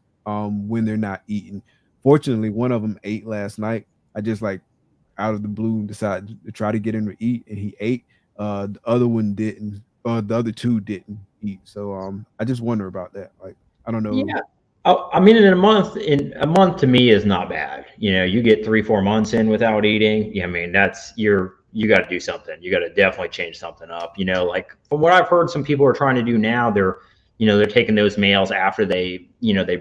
when they're not eating. Fortunately, one of them ate last night. I just like out of the blue decided to try to get him to eat, and he ate. The other one didn't. The other 2 didn't eat. So I just wonder about that. Like I don't know. Yeah. I mean, in a month to me is not bad. You get 3-4 months in without eating. Yeah, I mean, you got to do something. You got to definitely change something up. Like from what I've heard, some people are trying to do now. They're taking those males after they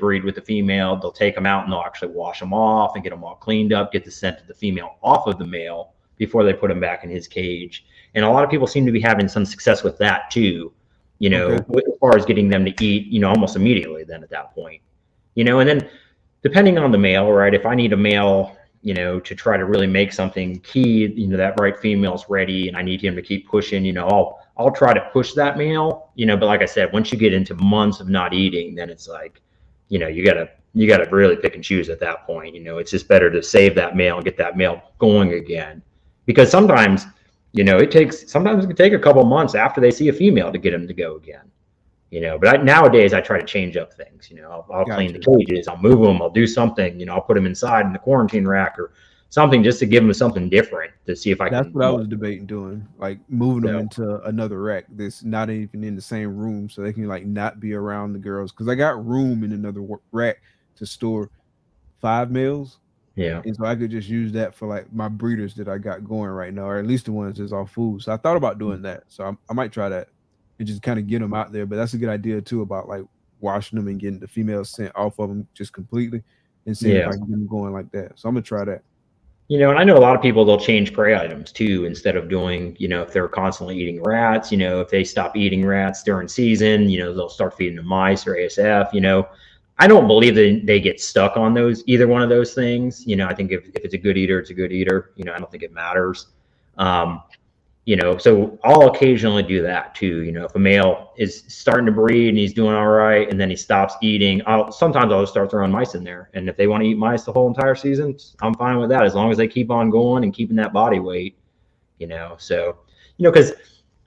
breed with the female. They'll take them out and they'll actually wash them off and get them all cleaned up, get the scent of the female off of the male before they put him back in his cage. And a lot of people seem to be having some success with that too. As far as getting them to eat, almost immediately then at that point. And then depending on the male, right? If I need a male, to try to really make something key, that right female's ready and I need him to keep pushing, I'll try to push that male, but like I said, once you get into months of not eating, then it's like, you gotta really pick and choose at that point. It's just better to save that male and get that male going again, because sometimes, sometimes it can take a couple months after they see a female to get them to go again. But nowadays I try to change up things. I'll clean the cages, I'll move them, I'll do something. I'll put them inside in the quarantine rack or something just to give them something different to see if I can. That's what I was debating doing, like moving them into another rack that's not even in the same room, so they can like not be around the girls. Because I got room in another rack to store 5 males. Yeah. And so I could just use that for like my breeders that I got going right now, or at least the ones that's off food. So I thought about doing that. So I might try that and just kind of get them out there. But that's a good idea too about like washing them and getting the females sent off of them just completely and seeing if I can get them going like that. So I'm gonna try that. And I know a lot of people, they'll change prey items too, instead of doing, if they're constantly eating rats, if they stop eating rats during season, they'll start feeding them mice or ASF. I don't believe that they get stuck on either one of those things. I think if it's a good eater, it's a good eater. I don't think it matters. So I'll occasionally do that too. If a male is starting to breed and he's doing all right, and then he stops eating, sometimes I'll just start throwing mice in there. And if they want to eat mice the whole entire season, I'm fine with that, as long as they keep on going and keeping that body weight, so, because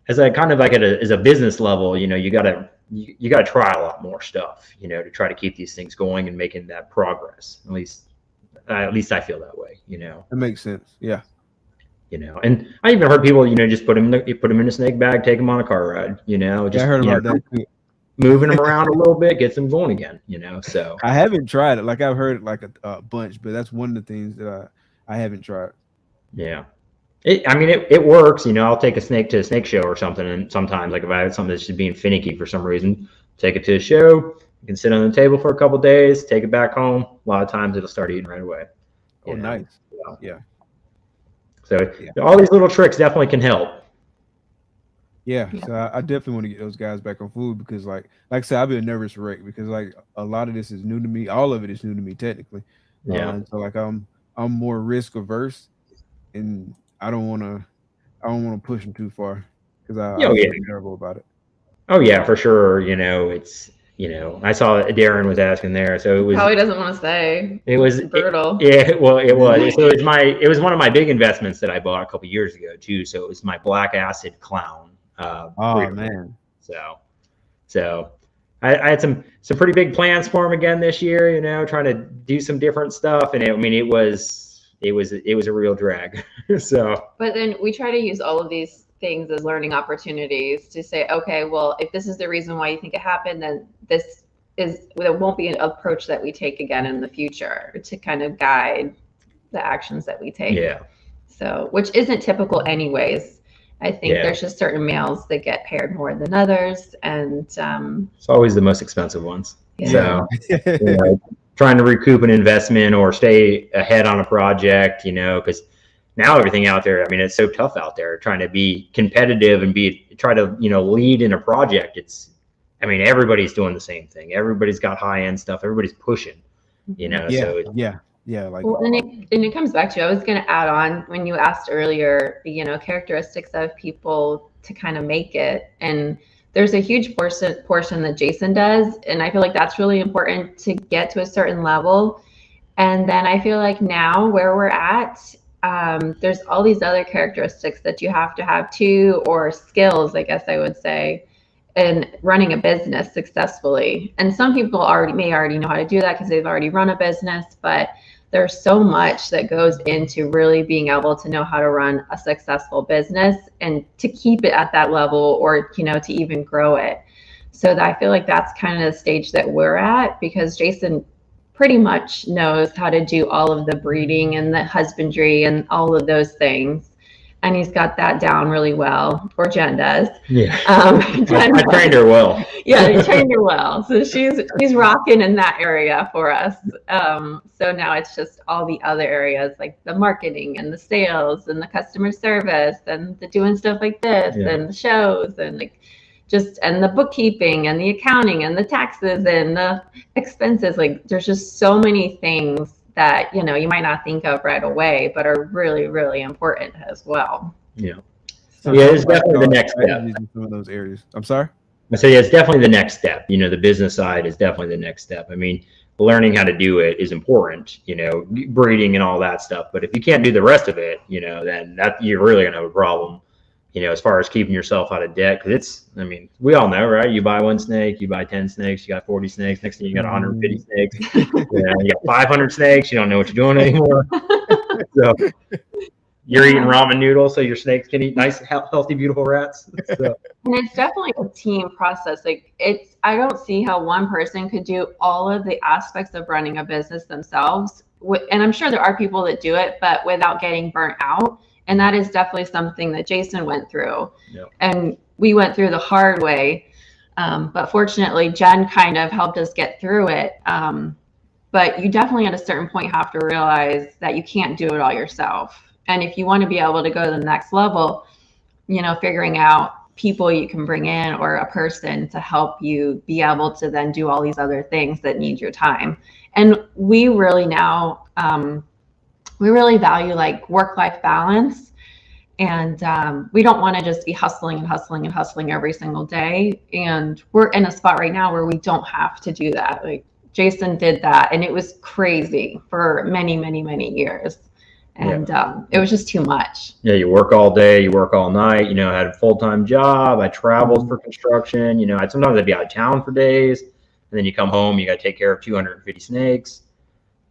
as a kind of like as a business level, you gotta try a lot more stuff, to try to keep these things going and making that progress. At least I feel that way, That makes sense. Yeah. And I even heard people, just put them in a snake bag, take them on a car ride, just I heard about that too. moving them around a little bit, gets them going again, so. I haven't tried it. Like I've heard it like a bunch, but that's one of the things that I haven't tried. Yeah. It works, I'll take a snake to a snake show or something. And sometimes, like if I have something that's just being finicky for some reason, take it to a show. You can sit on the table for a couple of days, take it back home. A lot of times it'll start eating right away. Oh, nice. Yeah. So all these little tricks definitely can help. Yeah. So I definitely want to get those guys back on food because like I said, I've been a nervous wreck because like a lot of this is new to me. All of it is new to me technically. Yeah. So like I'm more risk averse, and I don't want to push them too far because I'm terrible about it. Oh yeah, for sure. It's I saw Darren was asking there, so it was probably doesn't want to say it was brutal. It was. So it was one of my big investments that I bought a couple years ago too. So it was my black acid clown. Man. So I had some pretty big plans for him again this year. Trying to do some different stuff, and it was a real drag. So. But then we try to use all of these things as learning opportunities to say, okay, well, if this is the reason why you think it happened, then there won't be an approach that we take again in the future to kind of guide the actions that we take. Yeah. So, which isn't typical anyways. I think there's just certain males that get paired more than others, and it's always the most expensive ones. Yeah. So, trying to recoup an investment or stay ahead on a project, because now everything out there, it's so tough out there trying to be competitive and try to, lead in a project. Everybody's doing the same thing. Everybody's got high end stuff. Everybody's pushing, So like, well, and it comes back to, I was going to add on when you asked earlier, characteristics of people to kind of make it. And there's a huge portion that Jason does. And I feel like that's really important to get to a certain level. And then I feel like now where we're at, there's all these other characteristics that you have to have too, or skills, I guess I would say, in running a business successfully. And some people may already know how to do that because they've already run a business, but there's so much that goes into really being able to know how to run a successful business and to keep it at that level, or, to even grow it. So I feel like that's kind of the stage that we're at, because Jason pretty much knows how to do all of the breeding and the husbandry and all of those things. And he's got that down really well, or Jen does. Yeah. I trained her well. Yeah, he trained her well. So she's rocking in that area for us. So now it's just all the other areas, like the marketing and the sales and the customer service and the doing stuff like this and the shows and and the bookkeeping and the accounting and the taxes and the expenses. Like there's just so many things that, you might not think of right away, but are really, really important as well. Yeah. So it's definitely the next step. In some of those areas. I'm sorry? I say it's definitely the next step. The business side is definitely the next step. Learning how to do it is important, breeding and all that stuff. But if you can't do the rest of it, then you're really going to have a problem. As far as keeping yourself out of debt, because we all know, right? You buy one snake, you buy 10 snakes, you got 40 snakes. Next thing you got 150 snakes. You got 500 snakes. You don't know what you're doing anymore. So you're eating ramen noodles, so your snakes can eat nice, healthy, beautiful rats. So. And it's definitely a team process. I don't see how one person could do all of the aspects of running a business themselves. And I'm sure there are people that do it, but without getting burnt out. And that is definitely something that Jason went through. Yep. And we went through the hard way. But fortunately, Jen kind of helped us get through it. But you definitely at a certain point have to realize that you can't do it all yourself. And if you want to be able to go to the next level, figuring out people you can bring in or a person to help you be able to then do all these other things that need your time. And we really now, we really value work-life balance, and we don't want to just be hustling and hustling and hustling every single day. And we're in a spot right now where we don't have to do that. Jason did that, and it was crazy for many, many, many years. And it was just too much. Yeah, you work all day, you work all night. You know, I had a full-time job. I traveled for construction. You know, sometimes I'd be out of town for days, and then you come home, you got to take care of 250 snakes.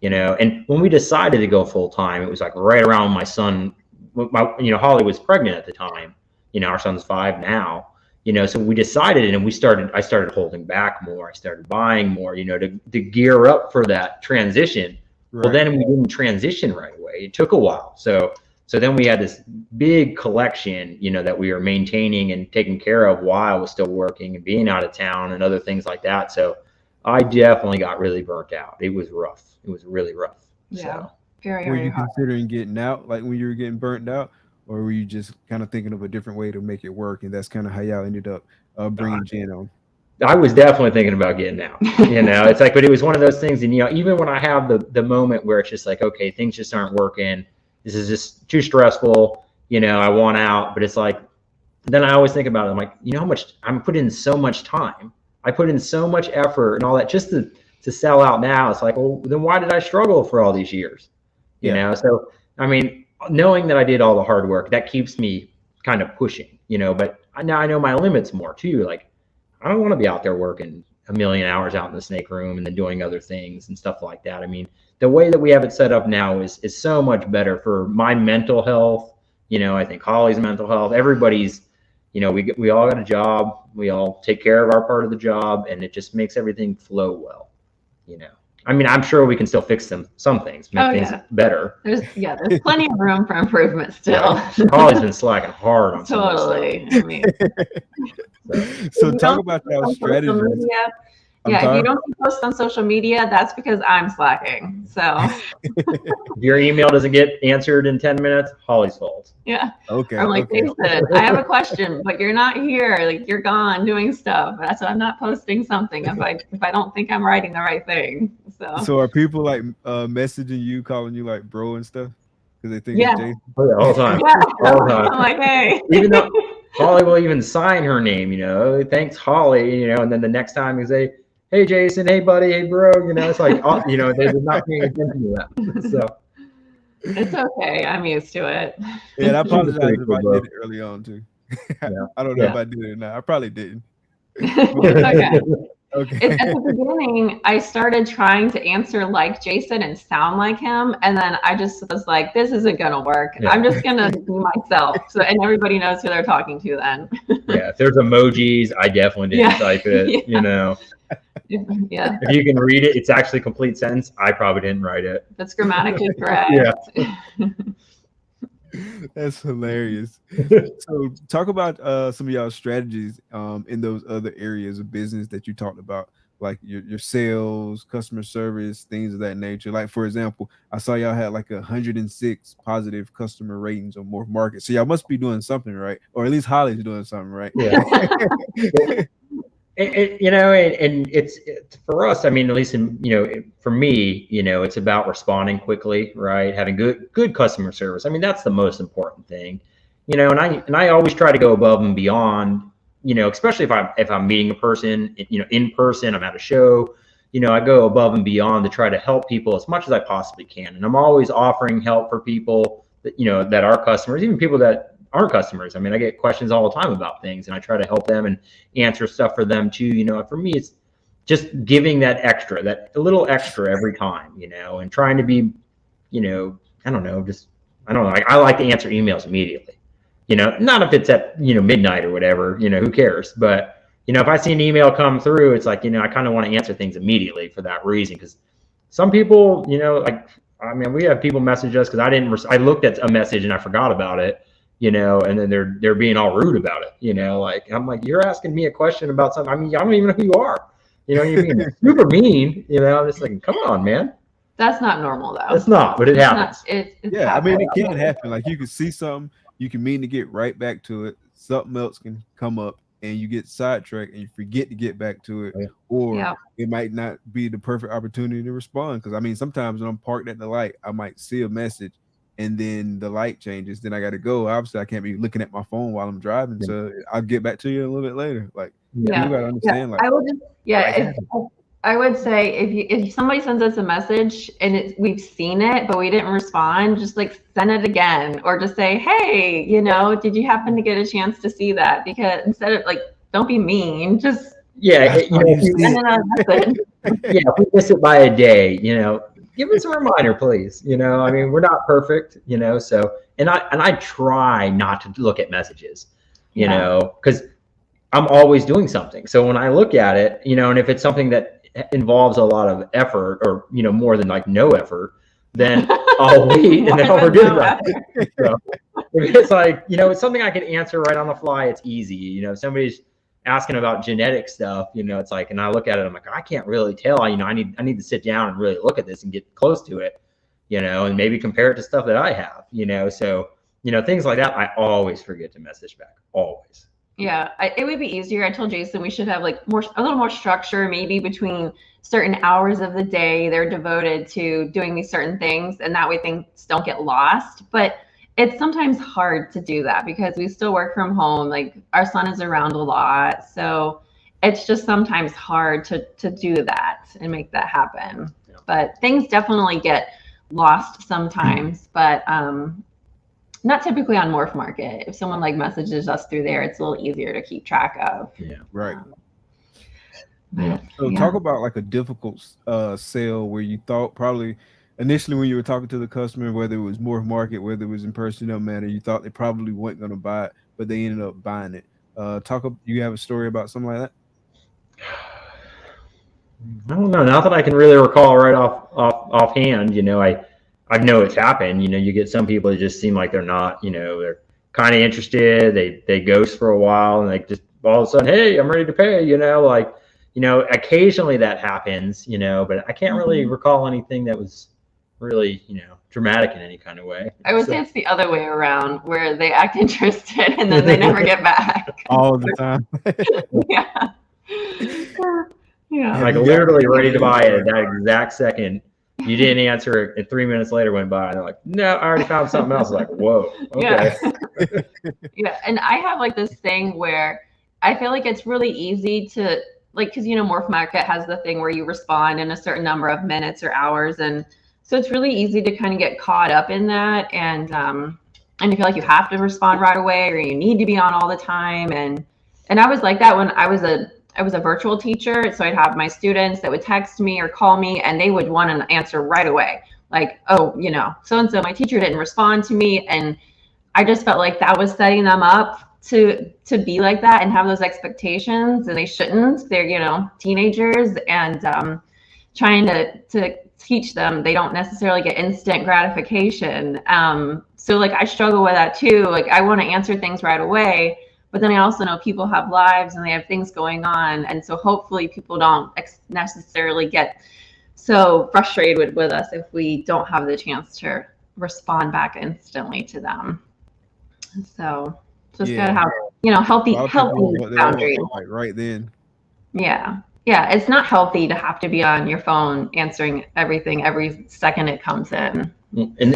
You know, and when we decided to go full-time, it was like right around my son. Holly was pregnant at the time. You know, our son's 5 now. You know, so we decided, and I started holding back more. I started buying more, you know, to gear up for that transition. Right. Well, then we didn't transition right away. It took a while. So then we had this big collection, you know, that we were maintaining and taking care of while I was still working and being out of town and other things like that. So I definitely got really burnt out. It was rough. It was really rough. Yeah. So. Very, were very you hard. considering getting out, like when you were getting burnt out, or were you just kind of thinking of a different way to make it work, and that's kind of how y'all ended up bringing Jen on? I was definitely thinking about getting out. You know, it's like, but it was one of those things, and you know, even when I have the moment where it's just like, okay, things just aren't working, this is just too stressful, you know, I want out, but it's like, then I always think about it. I'm like, you know how much I'm putting in so much time, I put in so much effort and all that just to sell out now. It's like, well, then why did I struggle for all these years? You know, so I mean, knowing that I did all the hard work, that keeps me kind of pushing, you know, but now I know my limits more too. Like, I don't want to be out there working a million hours out in the snake room and then doing other things and stuff like that. I mean, the way that we have it set up now is so much better for my mental health. You know, I think Holly's mental health, everybody's, you know, we all got a job, we all take care of our part of the job, and it just makes everything flow well, you know. I mean, I'm sure we can still fix some things, make things better. There's plenty of room for improvement still. Holly's been slacking hard on totally. I mean, so talk about that strategy. If you don't post on social media, that's because I'm slacking. So if your email doesn't get answered in 10 minutes, Holly's fault. Yeah. Okay. I'm like, Jason, I have a question, but you're not here. Like, you're gone doing stuff. That's why I'm not posting something if I don't think I'm writing the right thing. So are people like messaging you, calling you like bro and stuff because they think it's Jason? All the time. Yeah. All the time. I'm like, hey. Even though Holly will even sign her name, you know, thanks Holly, you know, and then the next time you say, hey Jason, hey buddy, hey bro, you know, it's like, you know, they're not paying attention to that. So it's okay. I'm used to it. Yeah, and I apologize if I did it early on too. I don't know if I did it or not. I probably didn't. Okay. Okay. At the beginning, I started trying to answer like Jason and sound like him, and then I just was like, "This isn't gonna work. I'm just gonna be myself." So, and everybody knows who they're talking to then. If there's emojis, I definitely didn't type it. You know. Yeah. If you can read it, it's actually complete sentence. I probably didn't write it. That's grammatically correct. That's hilarious. So talk about some of y'all strategies in those other areas of business that you talked about, like your sales, customer service, things of that nature. Like, for example, I saw y'all had like 106 positive customer ratings on more markets. So y'all must be doing something right, or at least Holly's doing something right. Yeah. You know, and it's for us. I mean, at least for me, you know, it's about responding quickly, right? Having good customer service. I mean, that's the most important thing, you know. And I always try to go above and beyond, you know, especially if I'm meeting a person, you know, in person, I'm at a show, you know, I go above and beyond to try to help people as much as I possibly can. And I'm always offering help for people that, you know, that are customers, even people that aren't customers. I mean, I get questions all the time about things, and I try to help them and answer stuff for them too. You know, for me, it's just giving that a little extra every time, you know, and trying to be, you know, I don't know. I like to answer emails immediately, you know, not if it's at, you know, midnight or whatever, you know, who cares? But, you know, if I see an email come through, it's like, you know, I kind of want to answer things immediately for that reason. Because some people, you know, like, I mean, we have people message us because I looked at a message and I forgot about it. You know, and then they're being all rude about it, you know, like, I'm like, you're asking me a question about something. I mean, I don't even know who you are. You know, you're being super mean, you know, I'm just like, come on, man. That's not normal though. It's not, but it happens. Yeah, I mean, it can happen. Like, you can see something, you can mean to get right back to it. Something else can come up and you get sidetracked and you forget to get back to it. Or it might not be the perfect opportunity to respond. Because I mean, sometimes when I'm parked at the light, I might see a message and then the light changes, then I got to go. Obviously, I can't be looking at my phone while I'm driving, so I'll get back to you a little bit later. Like, you got to understand. Like, I will just, I would say if somebody sends us a message and we've seen it, but we didn't respond, just like send it again, or just say, hey, did you happen to get a chance to see that? Because instead of like, don't be mean, just Yeah, send another message. yeah, if we miss it by a day, give us a reminder, please. I mean, we're not perfect, so and I try not to look at messages, because I'm always doing something. So when I look at it, and if it's something that involves a lot of effort or, more than like no effort, then I'll wait and then I'll forget about it. So if it's like, it's something I can answer right on the fly, it's easy. If somebody's asking about genetic stuff, it's like, and I look at it, I'm like, I can't really tell. I need to sit down and really look at this and get close to it, and maybe compare it to stuff that I have, so, things like that, I always forget to message back, always. Yeah, it would be easier. I told Jason we should have like a little more structure, maybe between certain hours of the day they're devoted to doing these certain things, and that way things don't get lost. But it's sometimes hard to do that because we still work from home. Like our son is around a lot, so it's just sometimes hard to do that and make that happen. Yeah. But things definitely get lost sometimes. But not typically on Morph Market. If someone like messages us through there, it's a little easier to keep track of. Yeah, right. So talk about like a difficult sale where you thought probably initially when you were talking to the customer, whether it was Morph Market, whether it was in person, no matter, you thought they probably weren't going to buy it, but they ended up buying it. You have a story about something like that? I don't know. Not that I can really recall right offhand. I know it's happened. You get some people that just seem like they're not, they're kind of interested. They ghost for a while and they just all of a sudden, hey, I'm ready to pay, occasionally that happens, but I can't really recall anything that was really, dramatic in any kind of way. I would say it's the other way around where they act interested and then they never get back. All the time. Yeah. Yeah. Like literally ready to buy it at that exact second. You didn't answer it, and 3 minutes later went by, and they're like, "No, I already found something else." Like, whoa, okay. Yeah. Yeah, and I have like this thing where I feel like it's really easy to like, because Morph Market has the thing where you respond in a certain number of minutes or hours, and so it's really easy to kind of get caught up in that, and you feel like you have to respond right away, or you need to be on all the time, and I was like that when I was a virtual teacher. So I'd have my students that would text me or call me and they would want an answer right away. Like, oh, so-and-so, my teacher didn't respond to me. And I just felt like that was setting them up to be like that and have those expectations, and they shouldn't. They're, teenagers, and trying to teach them they don't necessarily get instant gratification. So like I struggle with that too. Like I want to answer things right away, but then I also know people have lives and they have things going on. And so hopefully people don't necessarily get so frustrated with us if we don't have the chance to respond back instantly to them. So just gotta have, healthy boundaries. Like right then. Yeah. Yeah. It's not healthy to have to be on your phone answering everything every second it comes in. And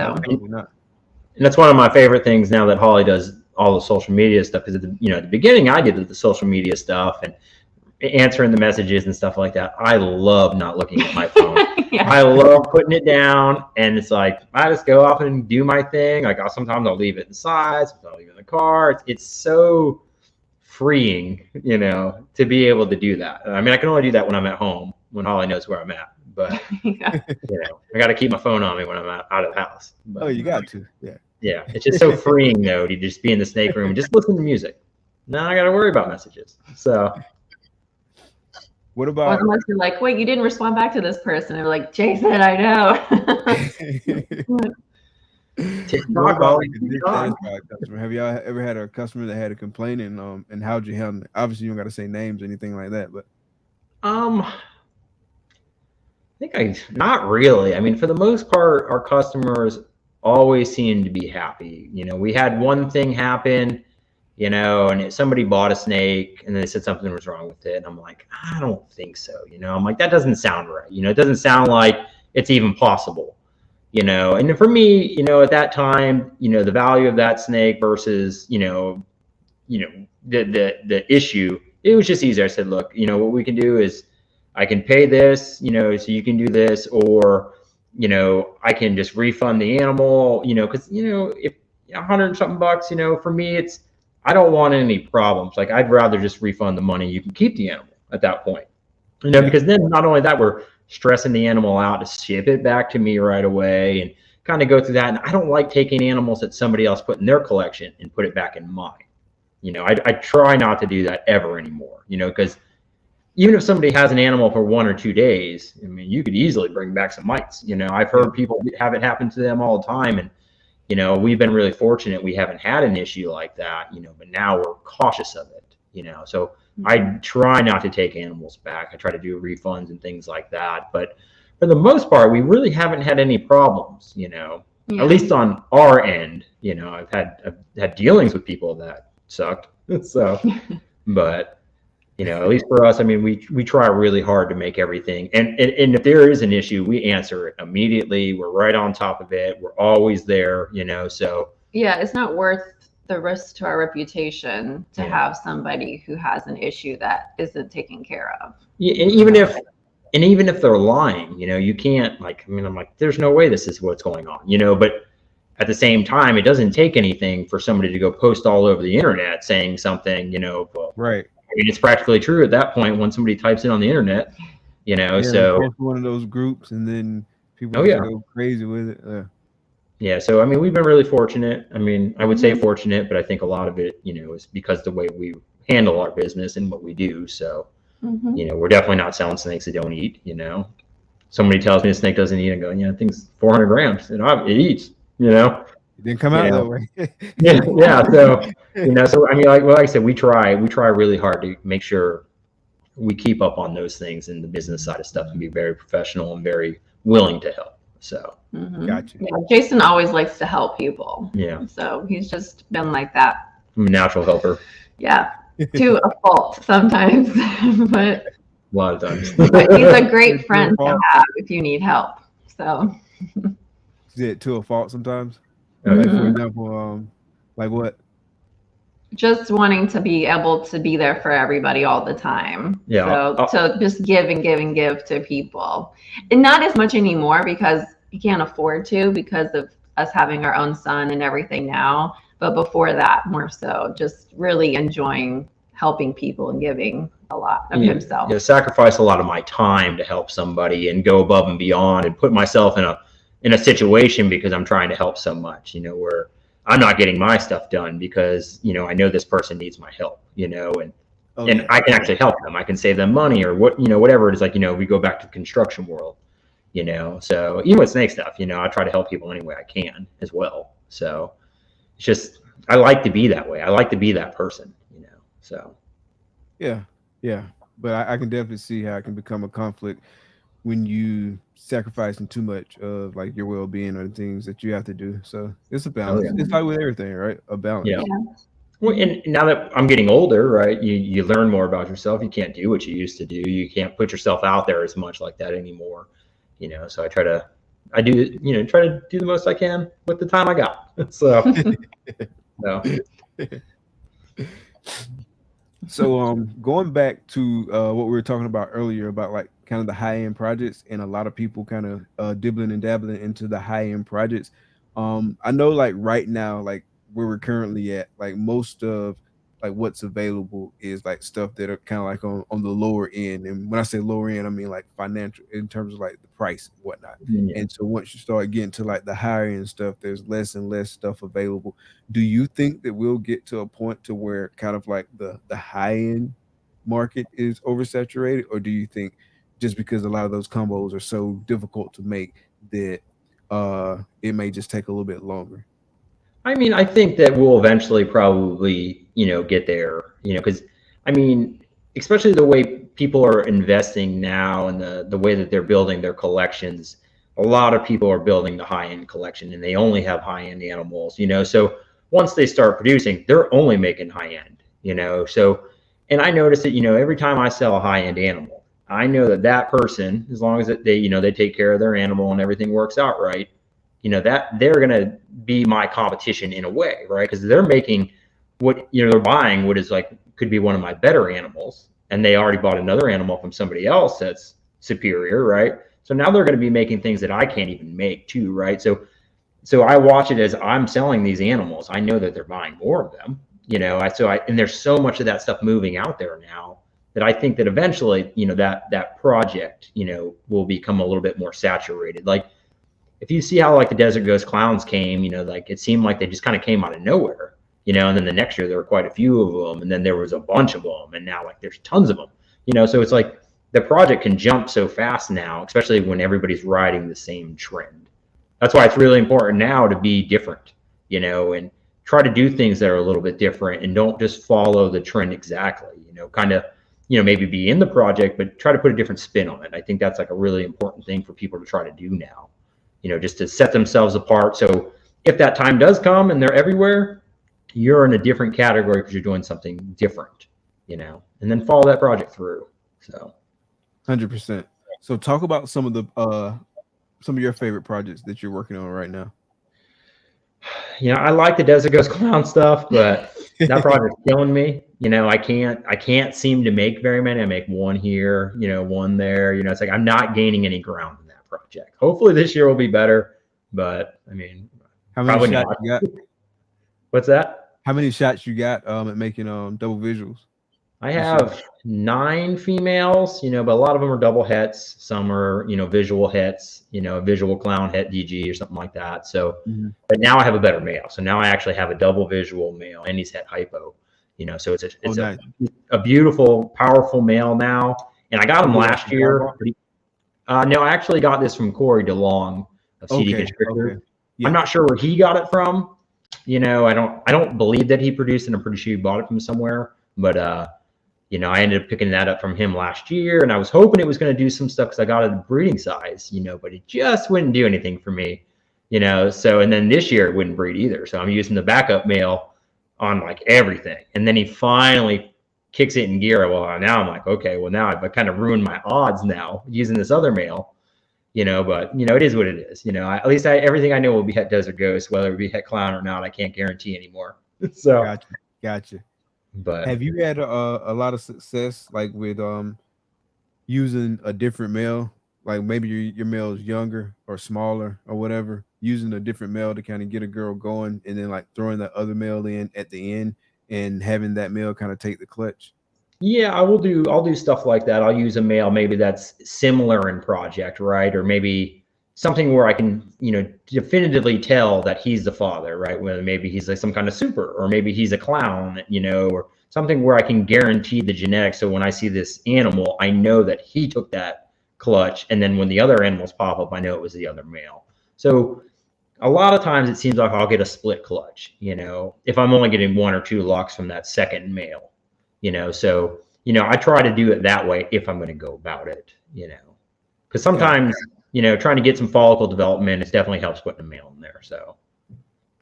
that's one of my favorite things now that Holly does all the social media stuff, because at the beginning I did the social media stuff and answering the messages and stuff like that. I love not looking at my phone. Yeah. I love putting it down, and it's like I just go off and do my thing. Like sometimes I'll leave it inside, sometimes I'll leave it in the car. It's so freeing, to be able to do that. I mean, I can only do that when I'm at home, when Holly knows where I'm at. But I got to keep my phone on me when I'm out of the house. But, you got to, yeah. Yeah, it's just so freeing though to just be in the snake room and just listen to music. Now I got to worry about messages. So, what about? Unless you're like, wait, you didn't respond back to this person. They're like, Jason, I know. What about like a dissatisfied customer? Have y'all ever had a customer that had a complaint, and how'd you handle it? Obviously, you don't got to say names or anything like that, but not really. I mean, for the most part, our customers always seem to be happy. We had one thing happen, and somebody bought a snake and they said something was wrong with it. And I'm like, I don't think so. I'm like, that doesn't sound right. It doesn't sound like it's even possible, and for me, at that time, the value of that snake versus, the issue, it was just easier. I said, look, what we can do is I can pay this, so you can do this, or, I can just refund the animal, because, if $100 and something bucks, for me, I don't want any problems. Like, I'd rather just refund the money. You can keep the animal at that point, because then not only that, we're stressing the animal out to ship it back to me right away and kind of go through that. And I don't like taking animals that somebody else put in their collection and put it back in mine. I try not to do that ever anymore, because even if somebody has an animal for 1 or 2 days, I mean, you could easily bring back some mites. I've heard people have it happen to them all the time. And, we've been really fortunate. We haven't had an issue like that, but now we're cautious of it, so I try not to take animals back. I try to do refunds and things like that. But for the most part, we really haven't had any problems, at least on our end. I've had dealings with people that sucked. So, but, at least for us, I mean, we try really hard to make everything. And if there is an issue, we answer it immediately. We're right on top of it. We're always there, so. Yeah, it's not worth the risk to our reputation to have somebody who has an issue that isn't taken care of. Yeah, and even if they're lying, you can't, I'm like, there's no way this is what's going on, but at the same time, it doesn't take anything for somebody to go post all over the internet saying something, right. I mean, it's practically true at that point when somebody types it on the internet, so one of those groups, and then people go crazy with it. Yeah, so I mean, we've been really fortunate. I mean, I would say fortunate, but I think a lot of it, is because the way we handle our business and what we do. So, we're definitely not selling snakes that don't eat. Somebody tells me a snake doesn't eat, and go, yeah, I think it's 400 grams, and it eats. It didn't come out that way. yeah. So, so I mean, like I said, we try really hard to make sure we keep up on those things in the business side of stuff and be very professional and very willing to help. So, Gotcha. Yeah, Jason always likes to help people. Yeah. So he's just been like that. I'm a natural helper. Yeah, to a fault sometimes, but A lot of times. but he's a great friend to have if you need help. So. Is it to a fault sometimes? Okay. Like, for example, like what? Just wanting to be able to be there for everybody all the time. Yeah. So just give and give and give to people. And not as much anymore because you can't afford to because of us having our own son and everything now. But before that, more so, just really enjoying helping people and giving a lot of himself. Yeah, sacrifice a lot of my time to help somebody and go above and beyond and put myself in a situation because I'm trying to help so much, where I'm not getting my stuff done because, I know this person needs my help, and I can actually help them. I can save them money or whatever it is. Like, we go back to the construction world, so even with snake stuff, I try to help people any way I can as well. So it's just, I like to be that way. I like to be that person, so. Yeah. But I can definitely see how it can become a conflict when you sacrificing too much of like your well-being or the things that you have to do. So it's a balance. It's like with everything, right? A balance. Yeah. Well, and now that I'm getting older, right, you learn more about yourself. You can't do what you used to do. You can't put yourself out there as much like that anymore. So I try to do the most I can with the time I got. So, So going back to what we were talking about earlier about like kind of the high-end projects and a lot of people kind of dibbling and dabbling into the high-end projects. I know like right now, like where we're currently at, like most of like what's available is like stuff that are kind of like on the lower end. And when I say lower end, I mean like financial in terms of like the price and whatnot. And so once you start getting to like the higher end stuff, there's less and less stuff available. Do you think that we'll get to a point to where kind of like the high end market is oversaturated, or do you think just because a lot of those combos are so difficult to make that it may just take a little bit longer? I mean, I think that we'll eventually probably, get there, because I mean, especially the way people are investing now and the way that they're building their collections, a lot of people are building the high-end collection and they only have high-end animals, so once they start producing, they're only making high-end, so, and I notice that, every time I sell a high-end animal, I know that person, as long as they take care of their animal and everything works out right, that they're going to be my competition in a way, right? Because they're making what, they're buying what is like, could be one of my better animals, and they already bought another animal from somebody else that's superior, right? So now they're going to be making things that I can't even make too, right? So I watch it as I'm selling these animals. I know that they're buying more of them, and there's so much of that stuff moving out there now that I think that eventually, that project, will become a little bit more saturated. Like if you see how like the Desert Ghost Clowns came, like it seemed like they just kind of came out of nowhere, and then the next year there were quite a few of them, and then there was a bunch of them, and now like there's tons of them, so it's like the project can jump so fast now, especially when everybody's riding the same trend. That's why it's really important now to be different, and try to do things that are a little bit different and don't just follow the trend exactly, kind of, maybe be in the project, but try to put a different spin on it. I think that's like a really important thing for people to try to do now, just to set themselves apart. So if that time does come and they're everywhere, you're in a different category because you're doing something different, and then follow that project through. So 100%. So talk about some of your favorite projects that you're working on right now. I like the Desert Ghost Clown stuff, but that project's killing me. I can't seem to make very many. I make one here, one there. It's like I'm not gaining any ground in that project. Hopefully this year will be better, but I mean, how many probably shots not. you got? What's that? How many shots you got at making double visuals? I have 9 females, but a lot of them are double hets. Some are, visual hets, a visual clown het DG or something like that. So, but now I have a better male. So now I actually have a double visual male, and he's het hypo. So it's nice. a beautiful, powerful male now. And I got him last year. No, I actually got this from Corey DeLong of CD Constrictor. Okay. Yeah. I'm not sure where he got it from. I don't believe that he produced it. I'm pretty sure he bought it from somewhere. But I ended up picking that up from him last year, and I was hoping it was going to do some stuff because I got it in breeding size, but it just wouldn't do anything for me, So, and then this year it wouldn't breed either. So I'm using the backup male on like everything. And then he finally kicks it in gear. Well, now I'm like, okay, well now I've kind of ruined my odds now using this other male, but it is what it is. At least everything I know will be het Desert Ghost, whether it be het clown or not, I can't guarantee anymore. So Gotcha. But have you had a lot of success like with using a different male, like maybe your male is younger or smaller or whatever, using a different male to kind of get a girl going, and then like throwing that other male in at the end and having that male kind of take the clutch? Yeah, I'll do stuff like that. I'll use a male maybe that's similar in project, right? Or maybe something where I can, definitively tell that he's the father, right? Whether maybe he's like some kind of super, or maybe he's a clown, or something where I can guarantee the genetics. So when I see this animal, I know that he took that clutch. And then when the other animals pop up, I know it was the other male. So a lot of times it seems like I'll get a split clutch, if I'm only getting 1 or 2 locks from that second male, So, I try to do it that way if I'm going to go about it, because sometimes, trying to get some follicle development, it definitely helps putting a male in there. So,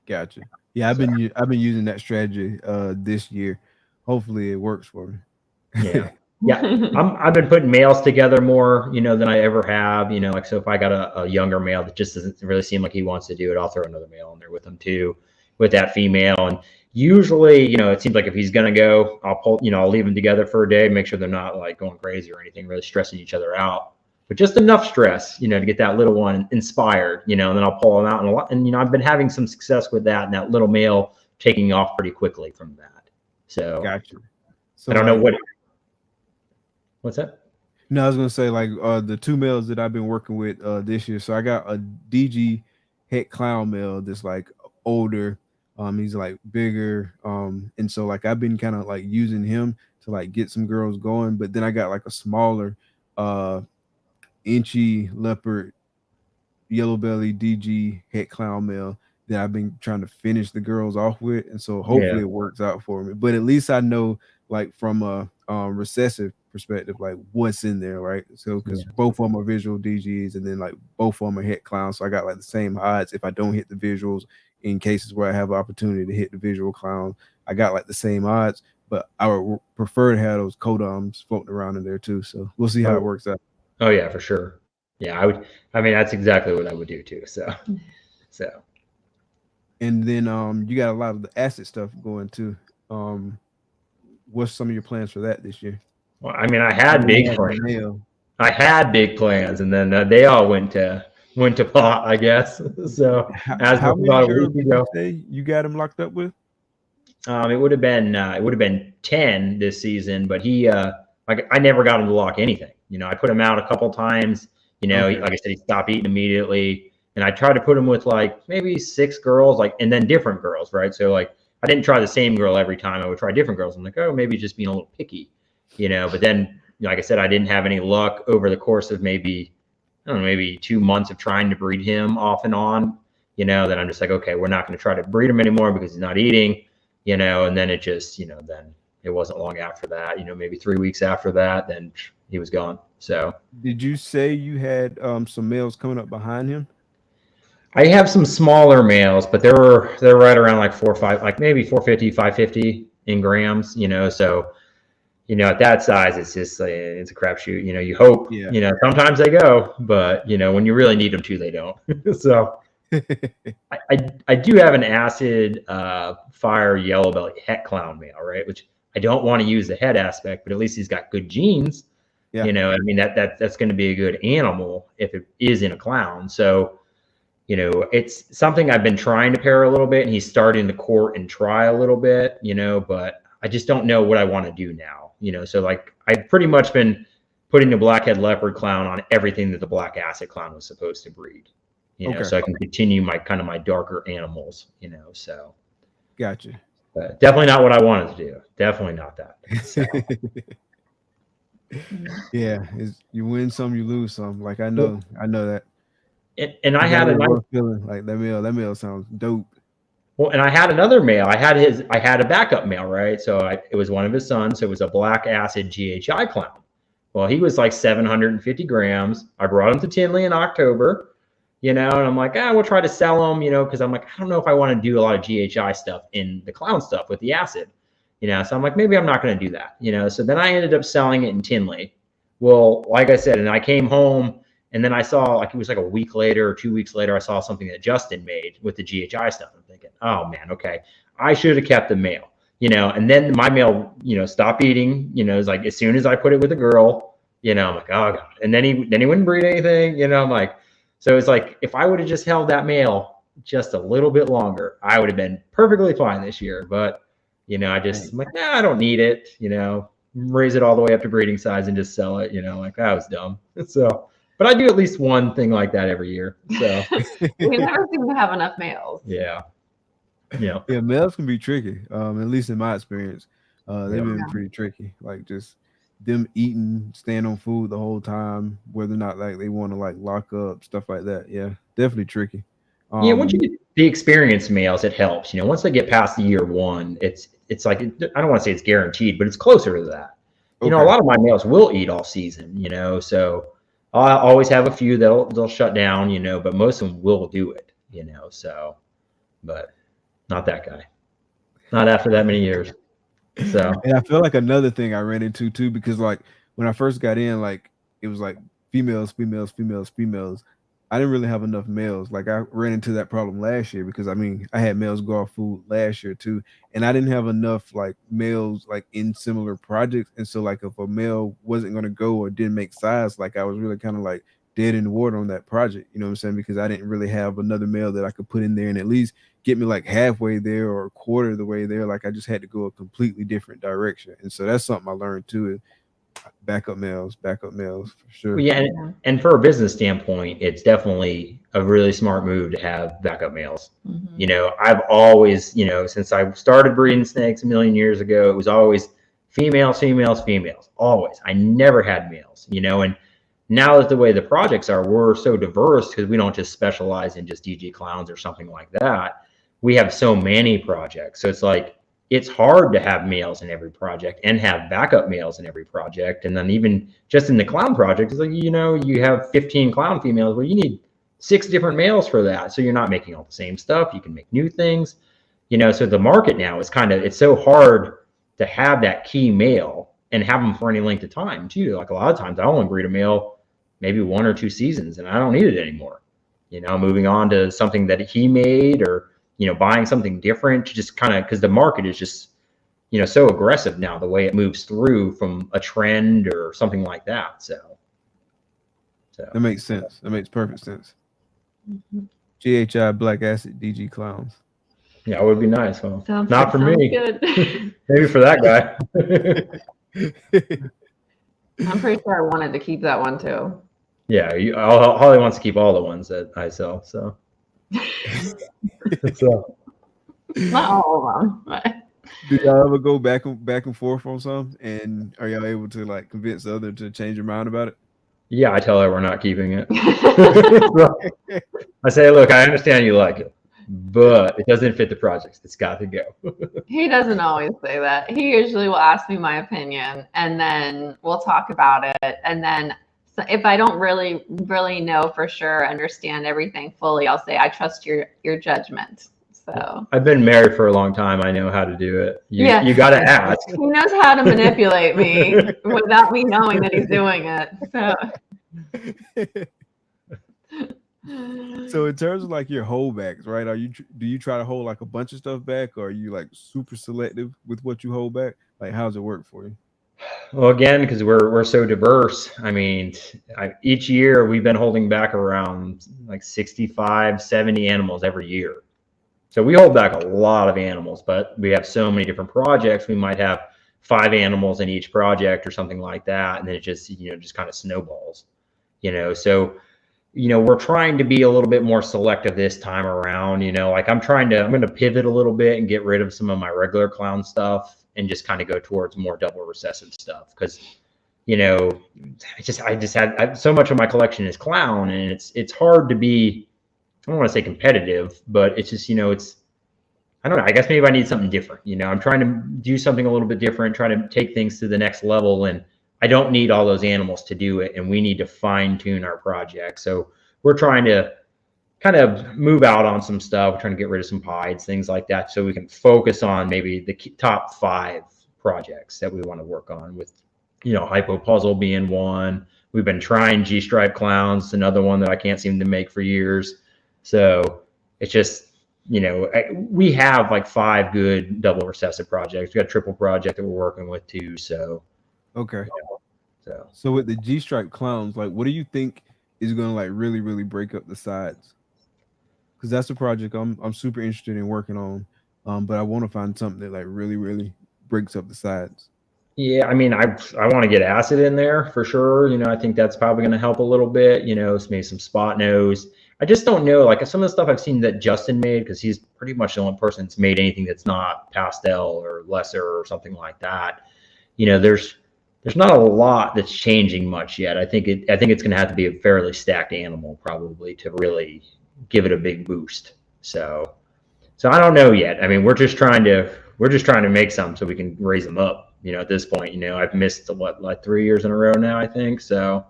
gotcha. Yeah, I've been using that strategy this year. Hopefully, it works for me. Yeah, I've been putting males together more, than I ever have. Like so, if I got a younger male that just doesn't really seem like he wants to do it, I'll throw another male in there with him too, with that female. And usually, it seems like if he's gonna go, I'll leave them together for a day, make sure they're not like going crazy or anything, really stressing each other out. But just enough stress, to get that little one inspired, and then I'll pull them out. And I've been having some success with that, and that little male taking off pretty quickly from that. So, gotcha. So I don't know what's that? No, I was gonna say like the 2 males that I've been working with this year. So I got a DG het clown male that's like older. He's like bigger. And so like I've been kind of like using him to like get some girls going. But then I got like a smaller inchy leopard yellow belly DG het clown male that I've been trying to finish the girls off with, and so hopefully it works out for me. But at least I know, like from a recessive perspective, like what's in there, right? So because both of them are visual DGs, and then like both of them are het clowns, so I got like the same odds if I don't hit the visuals. In cases where I have an opportunity to hit the visual clown, I got like the same odds. But I would prefer to have those codoms floating around in there too. So we'll see how it works out. Oh yeah, for sure. Yeah, I mean, that's exactly what I would do too. So. And then you got a lot of the acid stuff going too. What's some of your plans for that this year? Well, I mean, I had big plans. Male. I had big plans, and then they all went to pot, I guess. So as How of many about a girls week did you ago, say you got him locked up with? it would have been 10 this season, but he like I never got him to lock anything. You know, I put him out a couple times. You know, Okay. like I said, he stopped eating immediately, and I tried to put him with like maybe 6 girls, like, and then different girls, right? So like I didn't try the same girl every time. I would try different girls. I'm like, oh, maybe just being a little picky, you know. But then, like I said, I didn't have any luck over the course of maybe, I don't know, maybe 2 months of trying to breed him off and on. You know, then I'm just like, okay, we're not going to try to breed him anymore because he's not eating. You know, and then it just, you know, then it wasn't long after that, you know, maybe 3 weeks after that, then he was gone. So Did you say you had some males coming up behind him? I have some smaller males, but they're right around like 4 or 5, like maybe 450, 550 in grams, you know. So, you know, at that size, it's just it's a crapshoot. You know, you hope, Yeah. you know, sometimes they go, but you know, when you really need them to, they don't. So I do have an acid fire yellow belly het clown male, right? Which I don't want to use the head aspect, but at least he's got good genes. Yeah. You know, I mean that's going to be a good animal if it is in a clown. So, you know, it's something I've been trying to pair a little bit, and he's starting to court and try a little bit, you know, but I just don't know what I want to do now, you know. So like I've pretty much been putting the blackhead leopard clown on everything that the black acid clown was supposed to breed. You know, Okay. so I can continue my darker animals, you know, so. Gotcha. But definitely not what I wanted to do. Definitely not that. So. Yeah, you win some, you lose some. Like I know that. And I had a nice feeling like that male sounds dope. Well, and I had another male. I had a backup male, right? So it was one of his sons. So it was a black acid GHI clown. Well, he was like 750 grams. I brought him to Tinley in October, you know, and I'm like, we'll try to sell him, you know, because I'm like, I don't know if I want to do a lot of GHI stuff in the clown stuff with the acid, you know. So I'm like, maybe I'm not going to do that, you know. So then I ended up selling it in Tinley. Well, like I said, and I came home, and then I saw, like, it was like a week later or 2 weeks later, I saw something that Justin made with the GHI stuff. I'm thinking, oh man, okay, I should have kept the male, you know. And then my male, you know, stopped eating, you know. It's like as soon as I put it with a girl, you know, I'm like, oh god. And then he wouldn't breed anything, you know. I'm like, so it's like if I would have just held that male just a little bit longer, I would have been perfectly fine this year. But you know, I'm like, I don't need it, you know. Raise it all the way up to breeding size and just sell it, you know. Like that was dumb. So. But I do at least one thing like that every year. So we never seem to have enough males. Yeah. Yeah, males can be tricky. At least in my experience, they've been pretty tricky. Like just them eating, staying on food the whole time, whether or not like they want to like lock up, stuff like that. Yeah, definitely tricky. Once you get the experienced males, it helps. You know, once they get past the year one, it's like, I don't want to say it's guaranteed, but it's closer to that. You know, a lot of my males will eat all season, you know, so I'll always have a few they'll shut down, you know, but most of them will do it, you know. So, but not that guy, not after that many years. So, and I feel like another thing I ran into too, because like when I first got in, like it was like females. I didn't really have enough males. Like I ran into that problem last year because I mean I had males go off food last year too, and I didn't have enough like males like in similar projects. And so like if a male wasn't gonna go or didn't make size, like I was really kind of like dead in the water on that project. You know what I'm saying? Because I didn't really have another male that I could put in there and at least get me like halfway there or a quarter of the way there. Like I just had to go a completely different direction. And so that's something I learned too. Backup males for sure. Well, yeah, and for a business standpoint, it's definitely a really smart move to have backup males. Mm-hmm. You know, I've always, you know, since I started breeding snakes a million years ago, it was always females, always. I never had males, you know. And now that the way the projects are, we're so diverse because we don't just specialize in just DG clowns or something like that. We have so many projects, so it's like it's hard to have males in every project and have backup males in every project. And then even just in the clown project, it's like, you know, you have 15 clown females. Well, you need 6 different males for that. So you're not making all the same stuff. You can make new things, you know. So the market now is it's so hard to have that key male and have them for any length of time too. Like a lot of times I only breed a male maybe 1 or 2 seasons and I don't need it anymore. You know, moving on to something that he made or, you know, buying something different to just kind of, because the market is just, so aggressive now, the way it moves through from a trend or something like that. So that makes sense. That makes perfect sense. Mhm. GHI Black Acid DG Clowns. Yeah, it would be nice. Well, Sounds not for me. good. Maybe for that guy. I'm pretty sure I wanted to keep that one too. Yeah, Holly wants to keep all the ones that I sell. So, so Not all of them, but do y'all ever go back and forth on some? And are y'all able to like convince the other to change your mind about it? yeah, I tell her we're not keeping it. I say, look, I understand you like it, but it doesn't fit the projects. It's got to go. he doesn't always say that. He usually will ask me my opinion, and then we'll talk about it. And then if I don't really know for sure, understand everything fully, I'll say I trust your judgment. So I've been married for a long time. I know how to do it. You got to ask. He knows how to manipulate me without me knowing that he's doing it. So in terms of like your holdbacks, right? Do you try to hold like a bunch of stuff back, or are you like super selective with what you hold back? Like, how's it work for you? Well, again, because we're so diverse. I mean, each year we've been holding back around like 65, 70 animals every year. So we hold back a lot of animals, but we have so many different projects. We might have 5 animals in each project or something like that, and then it just just kind of snowballs. So we're trying to be a little bit more selective this time around. Like I'm going to pivot a little bit and get rid of some of my regular clown stuff and just kind of go towards more double recessive stuff. Cause I just had so much of my collection is clown, and it's hard to be, I don't want to say competitive, but it's just, I don't know. I guess maybe I need something different. I'm trying to do something a little bit different, trying to take things to the next level. And I don't need all those animals to do it. And we need to fine tune our project. So we're trying to kind of move out on some stuff. We're trying to get rid of some pies, things like that. So we can focus on maybe the top 5 projects that we want to work on, with, Hypo Puzzle being one. We've been trying G-Stripe Clowns, another one that I can't seem to make for years. So it's just, we have like 5 good double recessive projects. We got a triple project that we're working with too. So, okay. So with the G-Stripe Clowns, like, what do you think is going to like really, really break up the sides? Because that's a project I'm super interested in working on. But I want to find something that like really, really breaks up the sides. Yeah, I mean, I want to get acid in there for sure. I think that's probably going to help a little bit. Maybe some spot nose. I just don't know, like some of the stuff I've seen that Justin made, because he's pretty much the only person that's made anything that's not pastel or lesser or something like that. There's not a lot that's changing much yet. I think it's going to have to be a fairly stacked animal probably to really give it a big boost. So I don't know yet. I mean, we're just trying to make some so we can raise them up. At this point, I've missed like 3 years in a row now, I think. So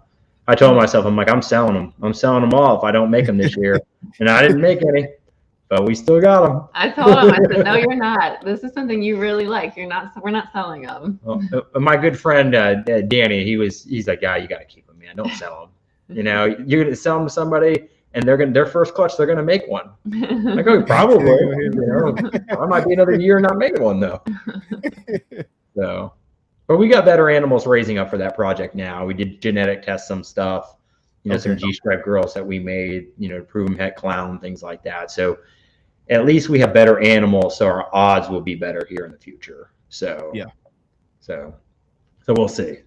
I told myself, I'm like, I'm selling them all if I don't make them this year. And I didn't make any, but we still got them. I told him, I said, no, you're not. This is something you really like. We're not selling them. Well, my good friend, Danny, he's like, yeah, you got to keep them, man. Don't sell them. You're going to sell them to somebody, and their first clutch, they're going to make one. I go, probably. I might be another year not making one though. So, but we got better animals raising up for that project now. We did genetic test some stuff, some G-Stripe girls that we made, to prove them het clown, things like that. So at least we have better animals, so our odds will be better here in the future. So yeah. So we'll see.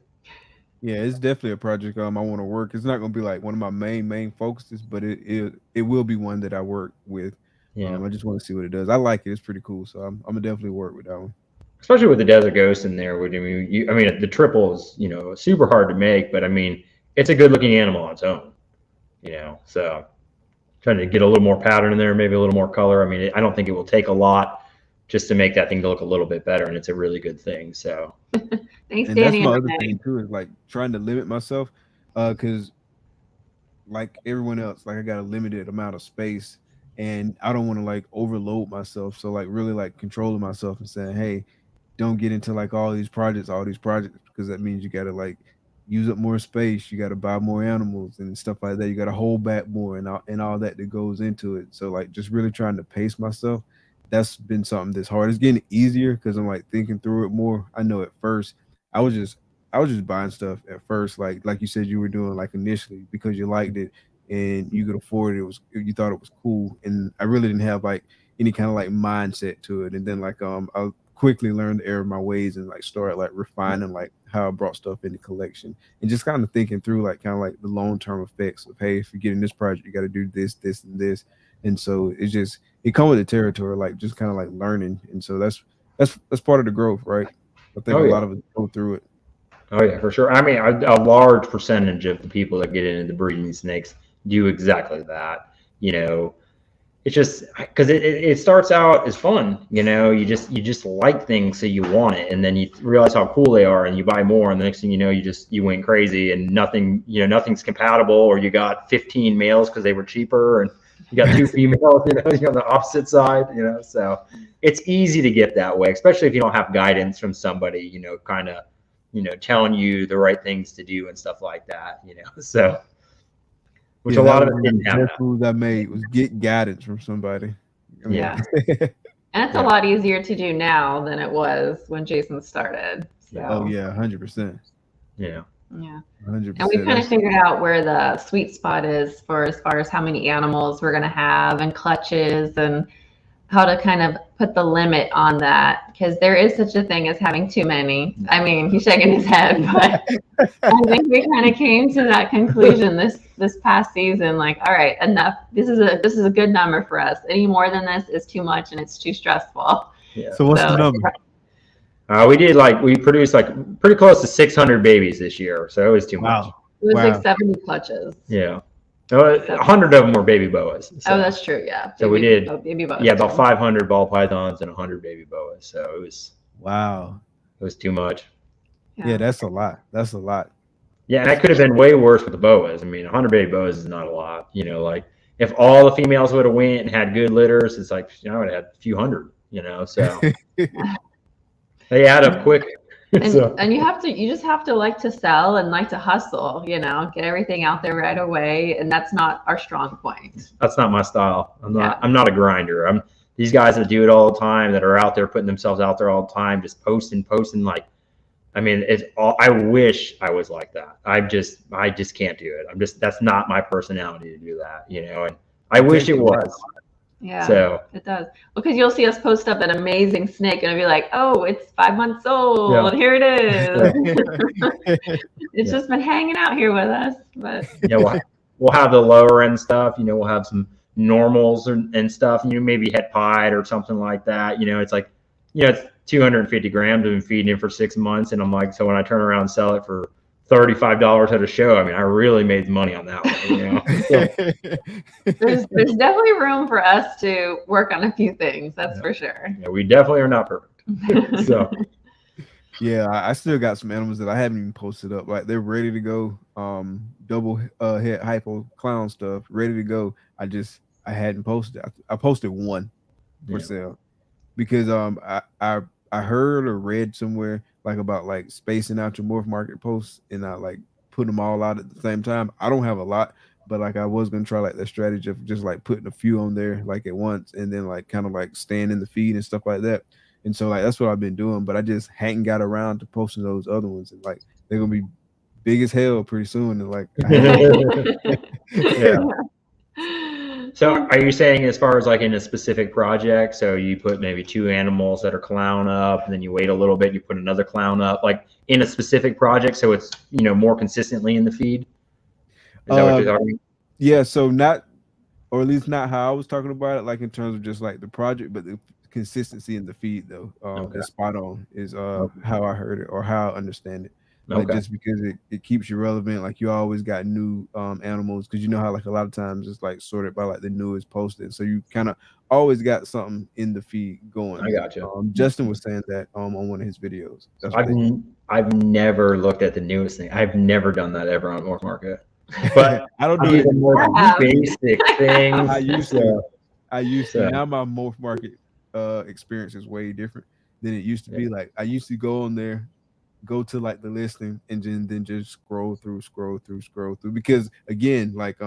Yeah, it's definitely a project I want to work. It's not going to be like one of my main focuses, but it will be one that I work with. Yeah. I just want to see what it does. I like it. It's pretty cool. So I'm gonna definitely work with that one. Especially with the Desert Ghost in there. The triple is, super hard to make, but I mean, it's a good looking animal on its own, so trying to get a little more pattern in there, maybe a little more color. I mean, I don't think it will take a lot just to make that thing to look a little bit better. And it's a really good thing. So thanks, and Danny. That's my other thing too, is like trying to limit myself. Cause like everyone else, like I got a limited amount of space and I don't want to like overload myself. So like really like controlling myself and saying, hey, don't get into like all these projects, because that means you got to like use up more space. You got to buy more animals and stuff like that. You got to hold back more and all that goes into it. So like just really trying to pace myself that's been something that's hard. It's getting easier because I'm like thinking through it more. I know at first I was just I was just buying stuff at first, like you said you were doing like initially because you liked it and you could afford it. It was you thought it was cool, and I really didn't have like any kind of like mindset to it. And then like I quickly learned the error of my ways and like started like refining like how I brought stuff in the collection and just kind of thinking through like kind of like the long term effects of, hey, if you get in this project, you got to do this, this, and this. And so it's just it comes with the territory, like just kind of like learning. And so that's part of the growth, right? I think Oh a yeah. lot of us go through it. Oh yeah, for sure. I mean, a large percentage of the people that get into breeding snakes do exactly that. You know, it's just because it starts out as fun. You know, you just like things, so you want it, and then you realize how cool they are, and you buy more, and the next thing you know, you went crazy, and nothing's compatible, or you got 15 males because they were cheaper, and you got two females. You're on the opposite side. So it's easy to get that way, especially if you don't have guidance from somebody. Kind of telling you the right things to do and stuff like that. So which Yeah, a that lot was of us one of didn't the have best that. moves I made was get guidance from somebody. I mean, Yeah. And it's a Yeah. lot easier to do now than it was when Jason started. Yeah. oh So yeah, 100%, yeah. hundred And we percent. kind of That's figured out where the sweet spot is for as far as how many animals we're going to have and clutches and how to kind of put the limit on that because there is such a thing as having too many. I mean, he's shaking his head, but I think we kind of came to that conclusion this past season. Like, all right, enough. This is a good number for us. Any more than this is too much and it's too stressful. Yeah. so. What's the So number? We produced like pretty close to 600 babies this year, so it was too much. Wow, it was wow. like 70 clutches. Yeah. 100 of them were baby boas. Oh, that's true. Yeah. So we did, baby boas, yeah, about too. 500 ball pythons and 100 baby boas. So Wow. it was too much. Yeah, that's a lot. That's a lot. Yeah, and that could have been way worse with the boas. I mean, 100 baby boas is not a lot. Like if all the females would have went and had good litters, it's like I would have had a few hundred. So they add up quick. And you just have to like to sell and like to hustle, get everything out there right away. And that's not our strong point. That's not my style. I'm not a grinder. I'm these guys that do it all the time, that are out there putting themselves out there all the time, just posting. Like, I mean, I wish I was like that. I just can't do it. That's not my personality to do that, and I wish it was. Yeah, so it does. Because you'll see us post up an amazing snake and it'll be like, oh, it's 5 months old. Yeah. Here it is. It's just been hanging out here with us. But we'll have the lower end stuff. We'll have some normals and stuff. Maybe het pied or something like that. It's like, it's 250 grams. I've been feeding it for 6 months, and I'm like, so when I turn around and sell it for $35 at a show, I mean, I really made money on that one. There's definitely room for us to work on a few things. That's for sure. Yeah, we definitely are not perfect. So yeah, I still got some animals that I haven't even posted up. Like they're ready to go. Double head hypo clown stuff ready to go. I hadn't posted. I posted one for sale because I heard or read somewhere like about like spacing out your morph market posts and not like put them all out at the same time. I don't have a lot, but like I was gonna try like that strategy of just like putting a few on there like at once and then like kind of like staying in the feed and stuff like that. And so like that's what I've been doing, but I just hadn't got around to posting those other ones, and like they're gonna be big as hell pretty soon. And like yeah. So are you saying as far as like in a specific project, so you put maybe 2 animals that are clown up and then you wait a little bit, you put another clown up, like in a specific project, so it's more consistently in the feed? Is that what you're talking? Yeah, so not, or at least not how I was talking about it, like in terms of just like the project, but the consistency in the feed though is spot on, is how I heard it or how I understand it. Like just because it keeps you relevant, like you always got new animals, because you know how like a lot of times it's like sorted by like the newest posted, so you kind of always got something in the feed going. I got you. Justin was saying that on one of his videos. I've never looked at the newest thing. I've never done that ever on Morph Market, but I don't do the more basic things. I used to. Now my Morph Market experience is way different than it used to be. Like I used to go on there, go to like the listing and then just scroll through because again, like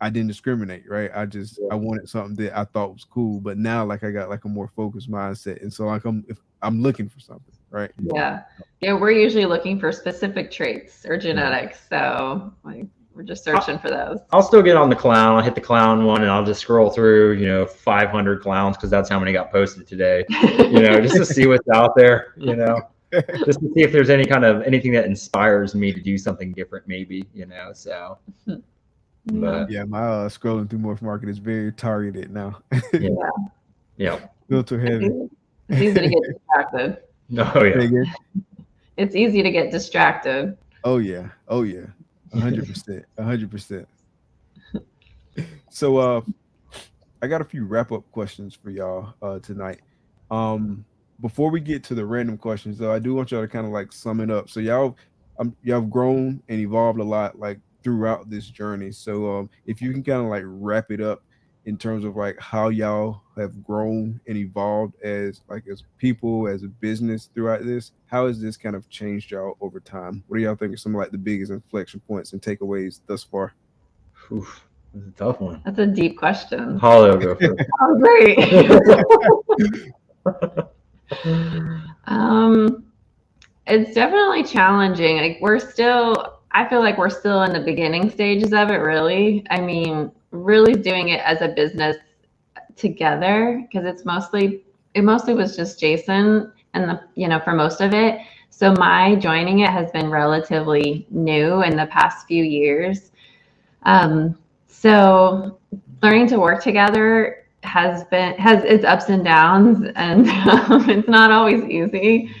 I didn't discriminate, right? I wanted something that I thought was cool, but now like I got like a more focused mindset, and so like if I'm looking for something, right? Yeah. Yeah, we're usually looking for specific traits or genetics. So like we're just searching for those. I'll still get on the clown. I'll hit the clown one and I'll just scroll through, 500 clowns because that's how many got posted today, just to see what's out there, just to see if there's anything that inspires me to do something different, maybe, so. But yeah, my scrolling through Morph Market is very targeted now. Yeah. Filter heavy. It's easy to get distracted. Oh yeah. It's easy to get distracted. Oh yeah. 100%. 100%. So I got a few wrap-up questions for y'all tonight. Before we get to the random questions, though, I do want y'all to kind of like sum it up. So y'all have grown and evolved a lot like throughout this journey. So if you can kind of like wrap it up in terms of like how y'all have grown and evolved as people, as a business throughout this, how has this kind of changed y'all over time? What do y'all think are some of like the biggest inflection points and takeaways thus far? Oof, that's a tough one. That's a deep question. Holly will go first. Oh, great. It's definitely challenging. Like I feel like we're still in the beginning stages of it, really. I mean, really doing it as a business together, because it mostly was just Jason and for most of it. So my joining it has been relatively new in the past few years. So learning to work together has its ups and downs, and it's not always easy.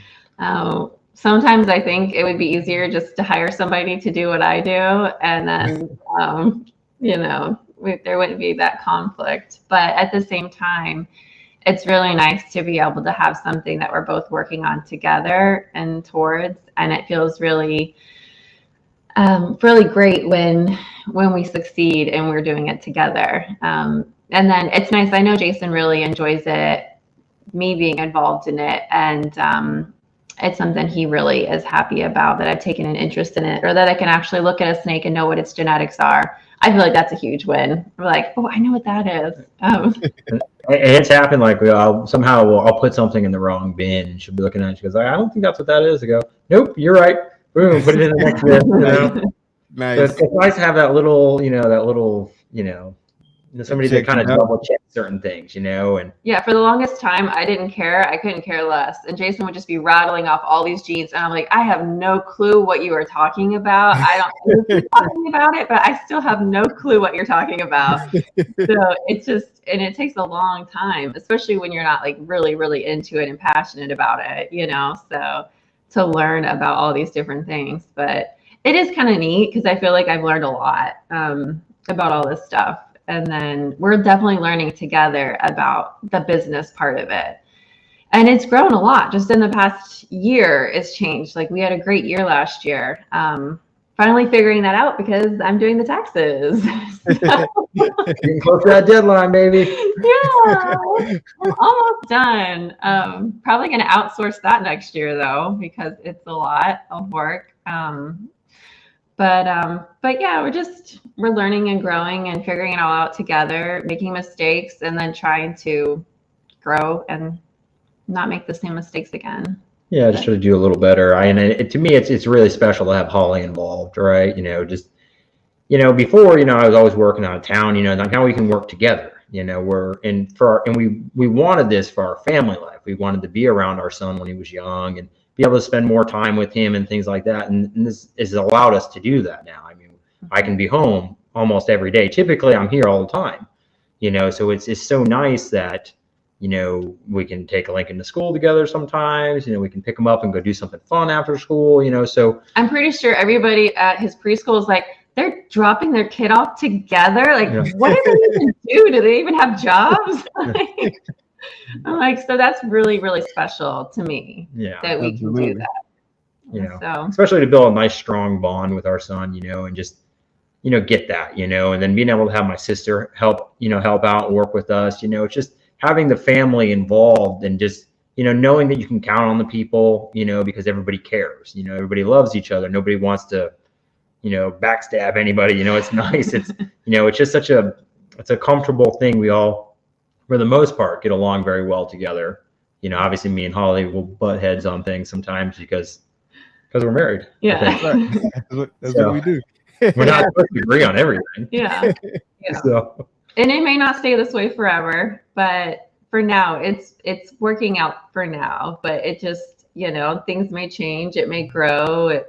Sometimes I think it would be easier just to hire somebody to do what I do, and then there wouldn't be that conflict. But at the same time, it's really nice to be able to have something that we're both working on together and towards, and it feels really really great when we succeed and we're doing it together. And then it's nice. I know Jason really enjoys it, me being involved in it, and it's something he really is happy about, that I've taken an interest in it, or that I can actually look at a snake and know what its genetics are. I feel like that's a huge win. We're like, oh, I know what that is. It's happened. Like I'll put something in the wrong bin, and she'll be looking at it. She goes, I don't think that's what that is. I go, nope, you're right. Boom, put it in the next bin. Nice. So it's nice to have that little, somebody to kind of double check certain things, and yeah, for the longest time I didn't care. I couldn't care less, and Jason would just be rattling off all these genes, and I'm like, I have no clue what you are talking about. I don't know if you're talking about it, but I still have no clue what you're talking about. So it's just, and it takes a long time, especially when you're not like really, really into it and passionate about it, so to learn about all these different things. But it is kind of neat, because I feel like I've learned a lot about all this stuff. And then we're definitely learning together about the business part of it. And it's grown a lot. Just in the past year, it's changed. Like we had a great year last year. Finally figuring that out, because I'm doing the taxes. Getting close to that deadline, baby. Yeah, I'm almost done. Probably going to outsource that next year, though, because it's a lot of work. But yeah, we're learning and growing and figuring it all out together, making mistakes, and then trying to grow and not make the same mistakes again. Yeah, just try to do a little better. To me, it's really special to have Holly involved, right? Before, I was always working out of town. Now we can work together. We wanted this for our family life. We wanted to be around our son when he was young and be able to spend more time with him and things like that. And this has allowed us to do that now. I mean, I can be home almost every day. Typically, I'm here all the time. So it's so nice that we can take Lincoln to school together sometimes. We can pick him up and go do something fun after school. So I'm pretty sure everybody at his preschool is like, they're dropping their kid off together. Like, what do they even do? Do they even have jobs? I'm like, so that's really, really special to me. Yeah, that we can do that. So especially to build a nice, strong bond with our son, and just, get that, and then being able to have my sister help out and work with us, it's just having the family involved, and just, knowing that you can count on the people, because everybody cares, everybody loves each other. Nobody wants to, backstab anybody. It's nice. It's it's just it's a comfortable thing. We all, for the most part, get along very well together. Obviously me and Holly will butt heads on things sometimes because we're married. Yeah. That's what we do. We're not supposed to agree on everything. Yeah. So. And it may not stay this way forever, but for now, it's working out for now. But it just, things may change. It may grow.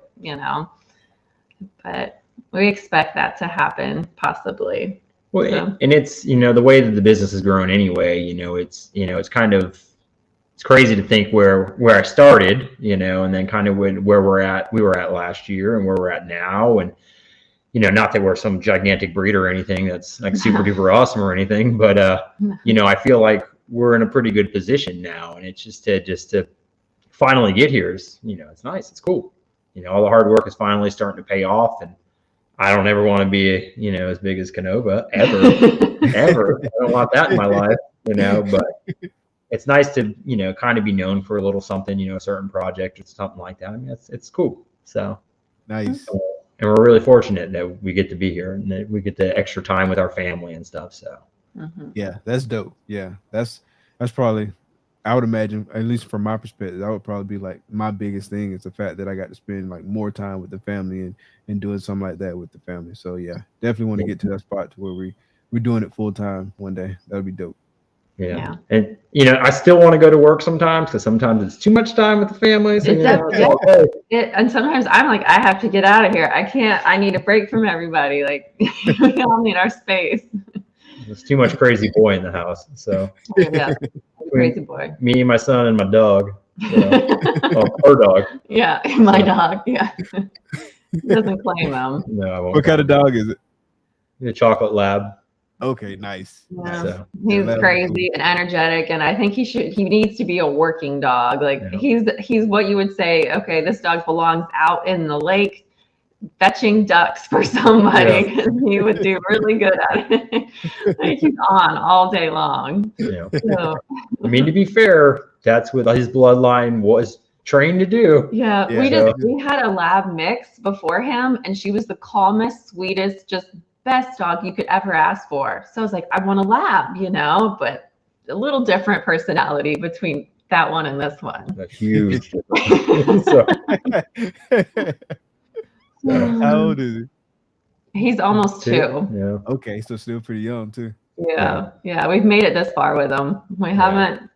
But we expect that to happen possibly. Well, so. And it's the way that the business has grown anyway. It's kind of. It's crazy to think where I started, and then kind of where we were at last year and where we're at now. And, not that we're some gigantic breed or anything that's like super duper awesome or anything, but, I feel like we're in a pretty good position now. And it's just to finally get here is, it's nice. It's cool. All the hard work is finally starting to pay off. And I don't ever want to be, as big as Canova ever. I don't want that in my life, but it's nice to, kind of be known for a little something, a certain project or something like that. I mean, it's cool. So nice. And we're really fortunate that we get to be here and that we get the extra time with our family and stuff. So yeah, that's dope. Yeah, that's probably, I would imagine, at least from my perspective, that would probably be like my biggest thing is the fact that I got to spend like more time with the family and doing something like that with the family. So yeah, definitely want to get to that spot to where we're doing it full time one day. That'd be dope. Yeah. And, I still want to go to work sometimes because sometimes it's too much time with the family. So, and sometimes I'm like, I have to get out of here. I need a break from everybody. Like, we all need our space. There's too much crazy boy in the house. So, yeah, crazy boy. Me, my son, and my dog. Her dog. Yeah, my dog. Yeah. He doesn't claim them. No, I won't. What kind of dog is it? A chocolate lab. Okay, nice. Yeah. So, he's crazy and energetic, and I think he needs to be a working dog. Like he's what you would say, okay, this dog belongs out in the lake fetching ducks for somebody because he would do really good at it. Like he's on all day long. So, I mean, to be fair, that's what his bloodline was trained to do. Yeah, we had a lab mix before him, and she was the calmest, sweetest, just best dog you could ever ask for. So I was like, I want a lab, but a little different personality between that one and this one. A huge difference. How old is he? He's almost 2. Yeah. Okay, so still pretty young too. Yeah. We've made it this far with him. We haven't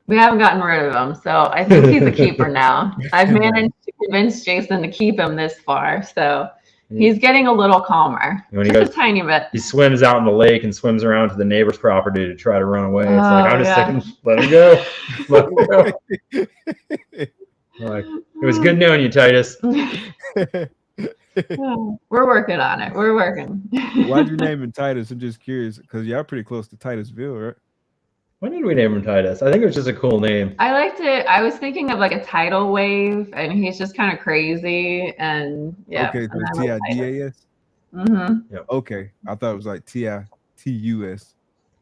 gotten rid of him, so I think he's a keeper now. I've managed to convince Jason to keep him this far, so he's getting a little calmer. Just a tiny bit. He swims out in the lake and swims around to the neighbor's property to try to run away. It's like, I'm just thinking, let him go. Let him go. Like, it was good knowing you, Titus. We're working on it. We're working. Why'd you name him Titus? I'm just curious because y'all pretty close to Titusville, right? When did we name him Titus? I think it was just a cool name. I liked it. I was thinking of like a tidal wave, and he's just kind of crazy. And yeah. Okay, so Tidas. Mm-hmm. Yeah. Okay, I thought it was like Titus.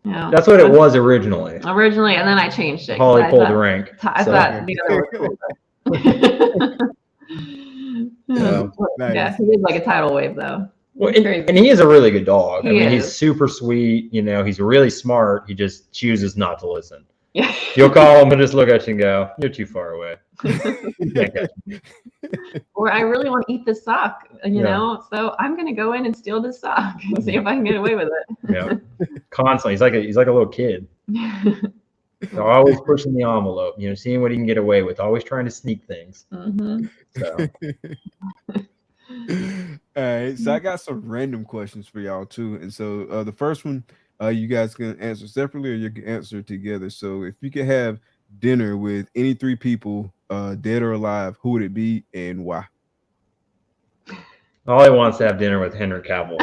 Yeah. That's what it was originally. And then I changed it. Holly pulled the rank. I thought the other was cooler. Nice. Yeah, he did like a tidal wave though. Well, and he is a really good dog. He's super sweet. He's really smart. He just chooses not to listen. Yeah. You'll call him and just look at you and go, "You're too far away." Or I really want to eat this sock, so I'm gonna go in and steal this sock and see if I can get away with it. Yeah, constantly. He's like a little kid. They're always pushing the envelope. Seeing what he can get away with. Always trying to sneak things. Mm-hmm. So. All right, so I got some random questions for y'all too, and so the first one you guys can answer separately or you can answer together. So if you could have dinner with any 3 people, dead or alive, who would it be and why? Holly wants to have dinner with Henry Cavill.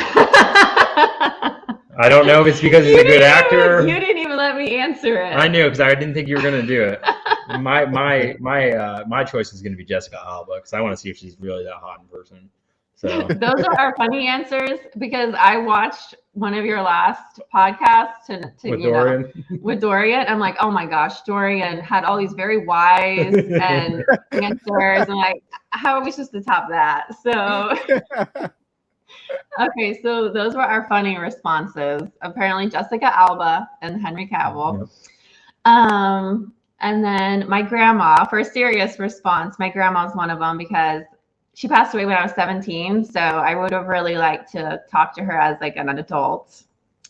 I don't know if it's because he's a good actor. You didn't even let me answer it. I knew because I didn't think you were gonna do it. My choice is gonna be Jessica Alba because I want to see if she's really that hot in person. So those are our funny answers because I watched one of your last podcasts with Dorian. With Dorian. I'm like, oh my gosh, Dorian had all these very wise and answers. And like, how are we supposed to top that? So okay, so those were our funny responses. Apparently Jessica Alba and Henry Cavill. Yep. And then my grandma, for a serious response, my grandma's one of them because she passed away when I was 17. So I would have really liked to talk to her as like an adult.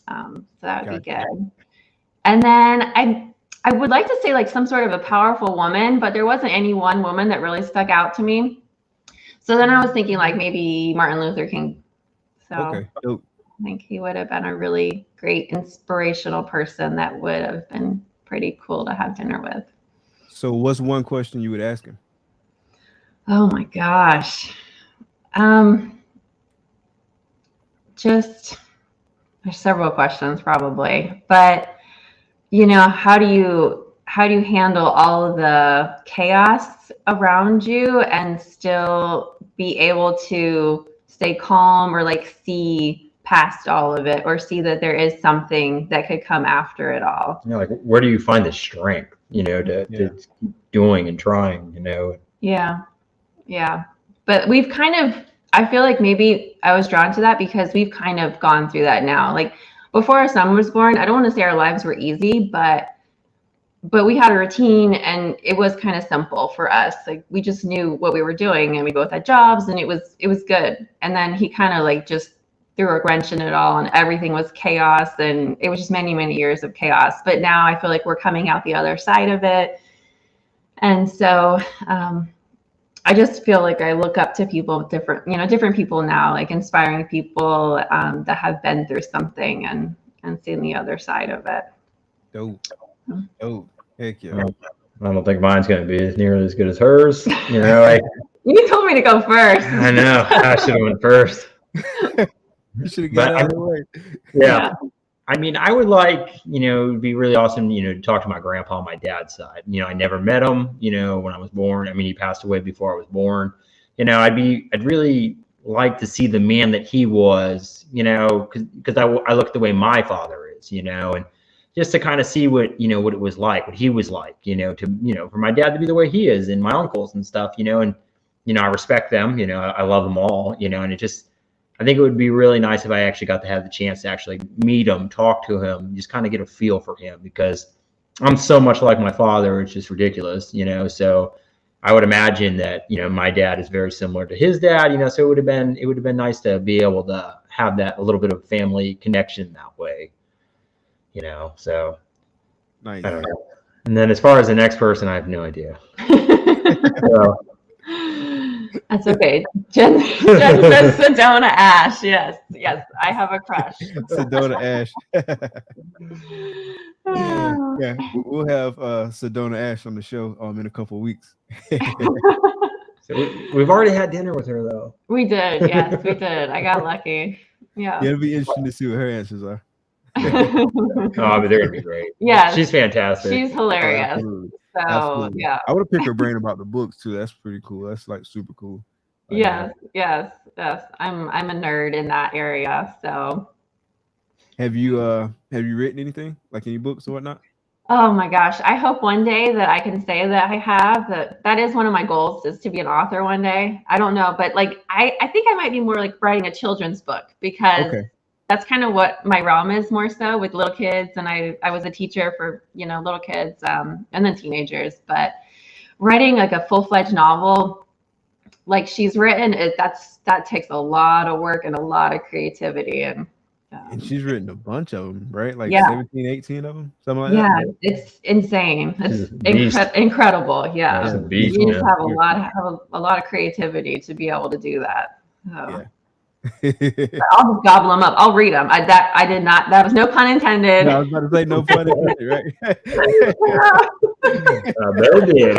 So that would be good. And then I would like to say like some sort of a powerful woman, but there wasn't any one woman that really stuck out to me. So then I was thinking like maybe Martin Luther King. So Okay. I think he would have been a really great inspirational person that would have been pretty cool to have dinner with. So what's one question you would ask him? Oh my gosh. Just there's several questions probably, but you know, how do you handle all of the chaos around you and still be able to stay calm or like see past all of it or see that there is something that could come after it all? You know, like where do you find the strength, you know, to keep doing and trying, you know? Yeah. But we've kind of, I feel like maybe I was drawn to that because we've kind of gone through that now. Like before our son was born, I don't want to say our lives were easy, but we had a routine and it was kind of simple for us. Like we just knew what we were doing and we both had jobs and it was good. And then he kind of like just threw a wrench in it all and everything was chaos and it was just many, many years of chaos. But now I feel like we're coming out the other side of it. And so, I just feel like I look up to people, different people now, like inspiring people that have been through something and seen the other side of it. Dope. Heck yeah. I don't think mine's going to be nearly as good as hers. You know, You told me to go first. I know. I should have went first. You should have got out of the way. Yeah. I mean, I would like, you know, it'd be really awesome, you know, to talk to my grandpa on my dad's side. You know, I never met him, you know, when I was born. I mean, he passed away before I was born. You know, I'd really like to see the man that he was, you know, because I look the way my father is, you know, and just to kind of see what it was like, what he was like, you know, for my dad to be the way he is and my uncles and stuff, you know, and, you know, I respect them, you know, I love them all, you know, and I think it would be really nice if I actually got to have the chance to actually meet him, talk to him, just kind of get a feel for him because I'm so much like my father. It's just ridiculous, you know, so I would imagine that, you know, my dad is very similar to his dad, you know, so it would have been nice to be able to have that a little bit of family connection that way, you know, so Nice. I don't know. And then as far as the next person, I have no idea. So, that's okay. Jen says Sedona Ash. Yes, I have a crush. Sedona Ash. Yeah, we'll have Sedona Ash on the show in a couple of weeks. so we've already had dinner with her though. We did. Yes, we did. I got lucky. Yeah. It'll be interesting to see what her answers are. Oh, but they're gonna be great. Yeah, she's fantastic. She's hilarious. Absolutely. So Absolutely. yeah, I would have picked her brain about the books too. That's pretty cool. That's like super cool. Yes. I'm a nerd in that area. So have you written anything, like any books or whatnot? Oh my gosh, I hope one day that I can say that I have. That is one of my goals, is to be an author one day. I don't know, but like I think I might be more like writing a children's book because that's kind of what my realm is, more so with little kids. And I was a teacher for, little kids and then teenagers, but writing like a full-fledged novel like she's written, that takes a lot of work and a lot of creativity. And she's written a bunch of them, right? Like 17, 18 of them, something like that. Yeah, it's insane. It's incredible. Yeah, beast, you just have a lot of creativity to be able to do that. So. I'll just gobble them up. I'll read them. I did not. That was no pun intended. No, I was about to say no pun intended, right? Better did.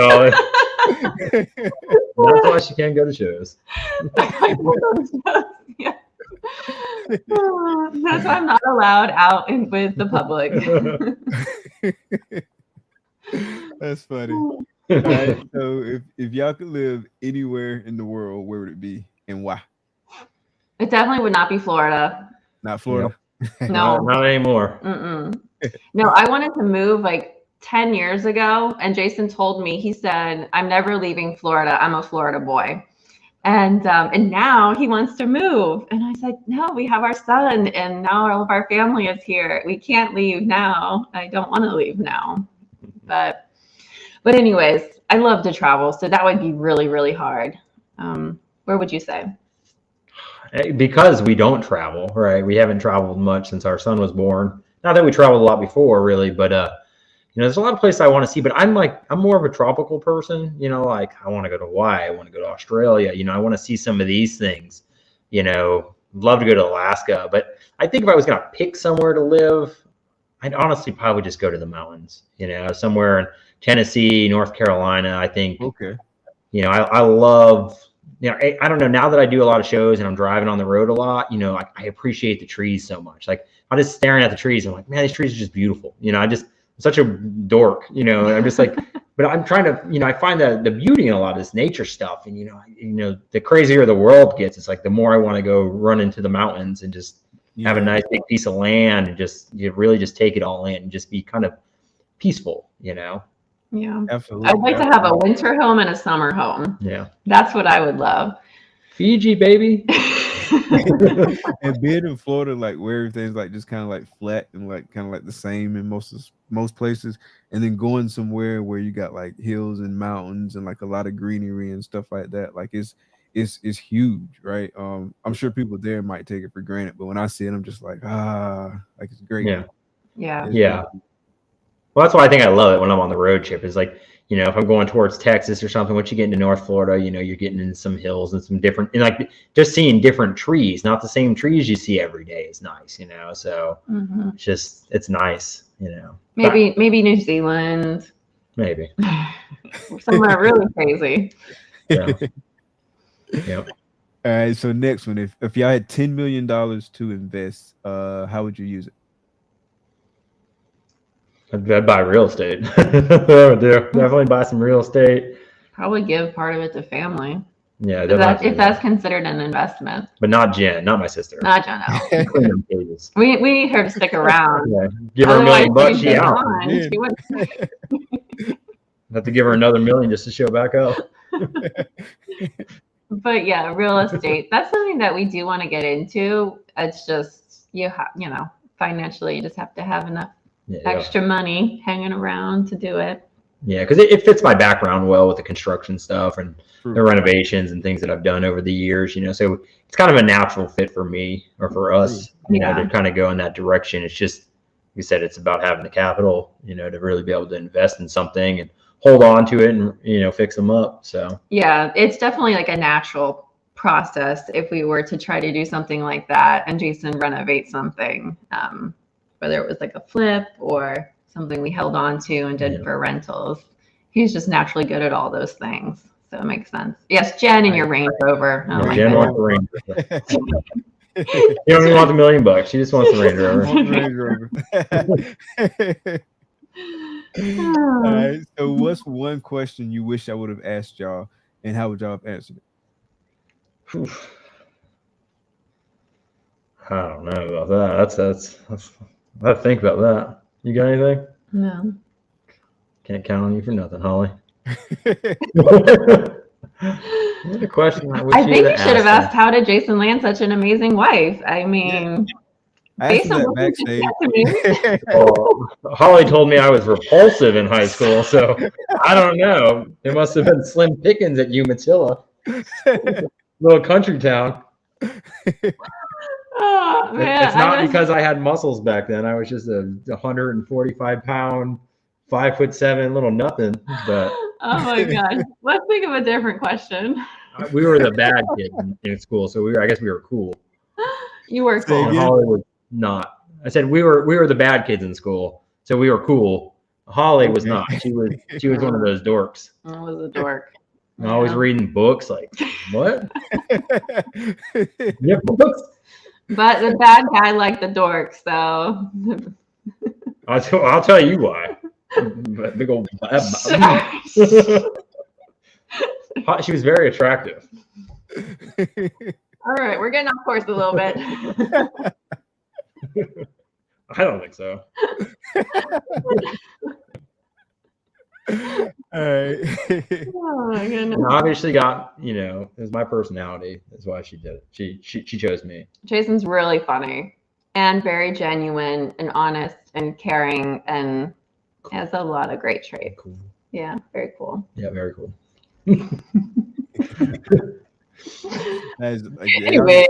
That's why she can't go to shows. Yeah. That's why I'm not allowed out with the public. That's funny. All right, so if y'all could live anywhere in the world, where would it be and why? It definitely would not be Florida. Not Florida. No. Not anymore. No, I wanted to move like 10 years ago, and Jason told me, he said, I'm never leaving Florida. I'm a Florida boy. And now he wants to move. And I said, no, we have our son, and now all of our family is here. We can't leave now. I don't want to leave now. But anyways, I love to travel, so that would be really, really hard. Where would you say? Because we don't travel, right? We haven't traveled much since our son was born. Not that we traveled a lot before, really, but there's a lot of places I want to see. But I'm more of a tropical person. Like I want to go to Hawaii, I want to go to Australia. I want to see some of these things. Love to go to Alaska. But I think if I was going to pick somewhere to live, I'd honestly probably just go to the mountains. Somewhere in Tennessee, North Carolina. I think. Okay. I love. I don't know. Now that I do a lot of shows and I'm driving on the road a lot, I appreciate the trees so much. Like I'm just staring at the trees. And I'm like, man, these trees are just beautiful. I'm such a dork. I'm just like, but I'm trying to, I find the beauty in a lot of this nature stuff. And the crazier the world gets, it's like the more I want to go run into the mountains and just have a nice big piece of land and really just take it all in and just be kind of peaceful. Yeah, absolutely. I'd like to have a winter home and a summer home. Yeah, that's what I would love. Fiji, baby. And being in Florida, like where everything's like just kind of like flat and like kind of like the same in most places, and then going somewhere where you got like hills and mountains and like a lot of greenery and stuff like that, like it's huge, right? I'm sure people there might take it for granted, but when I see it, I'm just like like it's great. Yeah. Well, that's why I think I love it when I'm on the road trip. Is like, if I'm going towards Texas or something, once you get into North Florida, you're getting in some hills and some different, and like just seeing different trees, not the same trees you see every day is nice, So it's nice, Maybe New Zealand. Maybe. Somewhere really crazy. Yeah. Yep. All right. So next one, if y'all had $10 million to invest, how would you use it? I'd buy real estate. I would do. Definitely buy some real estate. Probably give part of it to family. Yeah, if that's considered an investment. But not Jen, not my sister. Not Jen. No. we need her to stick around. Yeah. Give her $1 million, she out. Have to give her another $1 million just to show back up. But yeah, real estate. That's something that we do want to get into. It's just financially, you just have to have enough extra money hanging around to do it. Yeah, because it fits my background well with the construction stuff and the renovations and things that I've done over the years, so it's kind of a natural fit for me or for us, to kind of go in that direction. It's just, like you said, it's about having the capital, to really be able to invest in something and hold on to it and, fix them up. So, yeah, it's definitely like a natural process if we were to try to do something like that and Jason renovate something. Whether it was like a flip or something we held on to and did for rentals. He's just naturally good at all those things. So it makes sense. Yes, Jen and your Range Rover. Oh, Jen wants the Range Rover. You don't even want the $1 million. She just wants the Range Rover. All right. So what's one question you wish I would have asked y'all, and how would y'all have answered it? I don't know about that. That's I have to think about that. You got anything? No. Can't count on you for nothing, Holly. What a question. I think you should have asked, how did Jason land such an amazing wife? I mean, based on what you said to me. Holly told me I was repulsive in high school, so I don't know. It must have been slim pickings at Umatilla, little country town. Oh, man. It's not because I had muscles back then. I was just a 145-pound, 5'7" little nothing. But oh my God, let's think of a different question. We were the bad kids in school, so I guess we were cool. You were cool. And Holly was not. I said we were the bad kids in school, so we were cool. Holly was not. She was one of those dorks. I was a dork. Always reading books. Like, what? Yeah, books. But the bad guy liked the dork, so. I'll tell you why. Big old. She was very attractive. All right, we're getting off course a little bit. I don't think so. All right. Oh my goodness. And obviously got, it's my personality. That's why she did it. She chose me. Jason's really funny and very genuine and honest and caring and has a lot of great traits. Cool. Yeah, very cool. Yeah, very cool. That's, like, Anyway.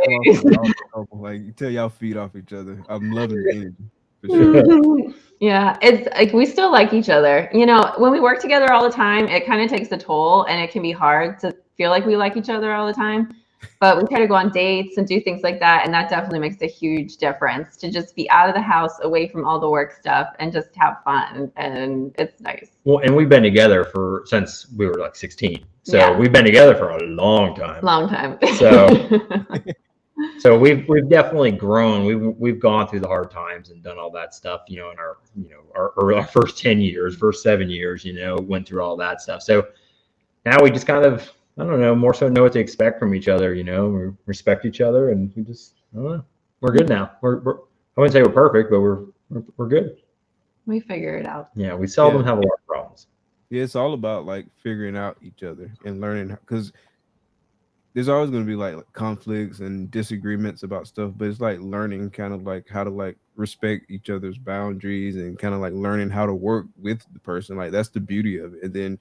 like you tell y'all feed off each other. I'm loving the energy for sure. Yeah, it's like we still like each other. You know, when we work together all the time, it kind of takes a toll and it can be hard to feel like we like each other all the time. But we try to go on dates and do things like that. And that definitely makes a huge difference to just be out of the house, away from all the work stuff and just have fun. And it's nice. Well, and we've been together since we were like 16. So Yeah. we've been together for a long time. Long time. So we've definitely grown. We've gone through the hard times and done all that stuff, in our first 10 years, first 7 years, went through all that stuff. So now we just kind of, I don't know, more so know what to expect from each other, we respect each other and we just, I don't know, we're good now. I wouldn't say we're perfect, but we're good. We figure it out. Yeah. We seldom have a lot of problems. Yeah, it's all about like figuring out each other and learning, because there's always going to be like conflicts and disagreements about stuff, but it's like learning kind of like how to like respect each other's boundaries and kind of like learning how to work with the person. Like that's the beauty of it. And then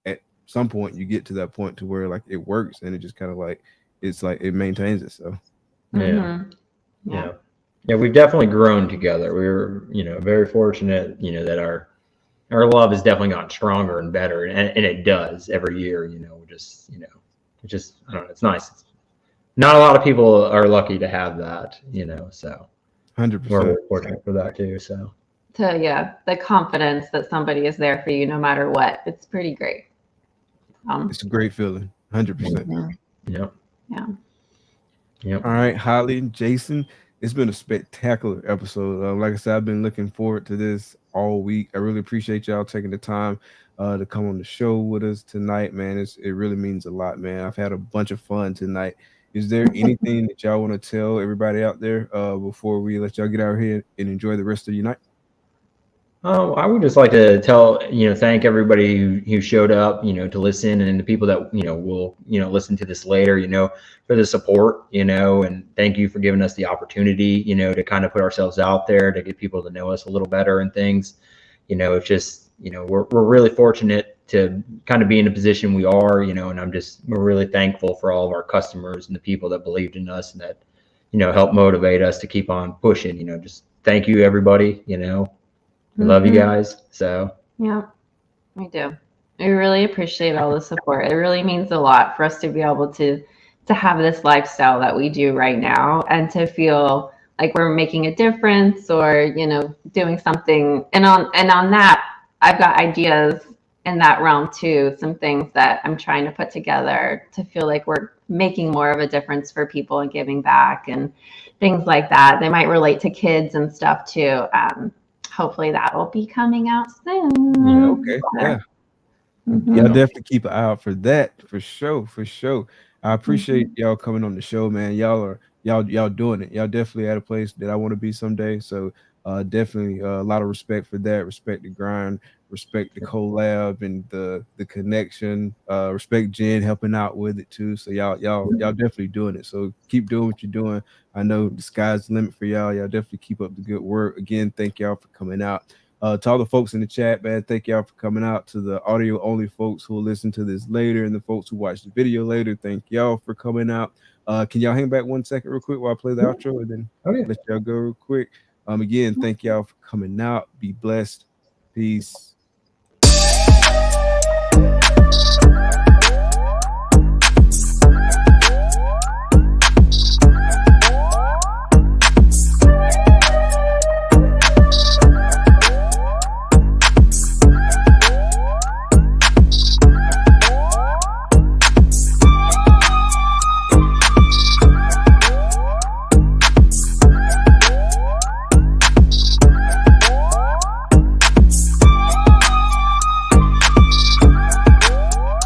at some point you get to that point to where like it works and it just kind of like, it's like it maintains itself. Mm-hmm. Yeah. Yeah. We've definitely grown together. We were, very fortunate, that our love has definitely gotten stronger and better. And it does every year, it's just, I don't know, it's nice. Not a lot of people are lucky to have that, so 100%. we're fortunate for that too. So the confidence that somebody is there for you no matter what. It's pretty great. It's a great feeling. 100%. Yep. Yeah. Yep. All right, Holly and Jason, it's been a spectacular episode. Like I said, I've been looking forward to this all week. I really appreciate y'all taking the time to come on the show with us tonight, man. It really means a lot, man. I've had a bunch of fun tonight. Is there anything that y'all want to tell everybody out there before we let y'all get out here and enjoy the rest of your night? I would just like to thank everybody who showed up, to listen, and the people that, will, listen to this later, for the support, and thank you for giving us the opportunity, to kind of put ourselves out there to get people to know us a little better and things. It's just, we're really fortunate to kind of be in the position we are, and we're really thankful for all of our customers and the people that believed in us and that, helped motivate us to keep on pushing, just thank you, everybody, We love you guys. So yeah, we do. We really appreciate all the support. It really means a lot for us to be able to have this lifestyle that we do right now and to feel like we're making a difference or, doing something. And on that, I've got ideas in that realm too. Some things that I'm trying to put together to feel like we're making more of a difference for people and giving back and things like that. They might relate to kids and stuff too. Hopefully that will be coming out soon. Yeah, okay. Yeah. Mm-hmm. Y'all definitely keep an eye out for that, for sure. I appreciate y'all coming on the show, man. Y'all doing it. Y'all definitely at a place that I want to be someday. So definitely a lot of respect for that. Respect the grind. Respect the collab and the connection. Respect Jen helping out with it too. So y'all definitely doing it. So keep doing what you're doing. I know the sky's the limit for y'all. Y'all definitely keep up the good work. Again, thank y'all for coming out. To all the folks in the chat, man, thank y'all for coming out. To the audio only folks who will listen to this later and the folks who watch the video later, thank y'all for coming out. Can y'all hang back 1 second real quick while I play the outro and then let y'all go real quick? Again, thank y'all for coming out. Be blessed. Peace.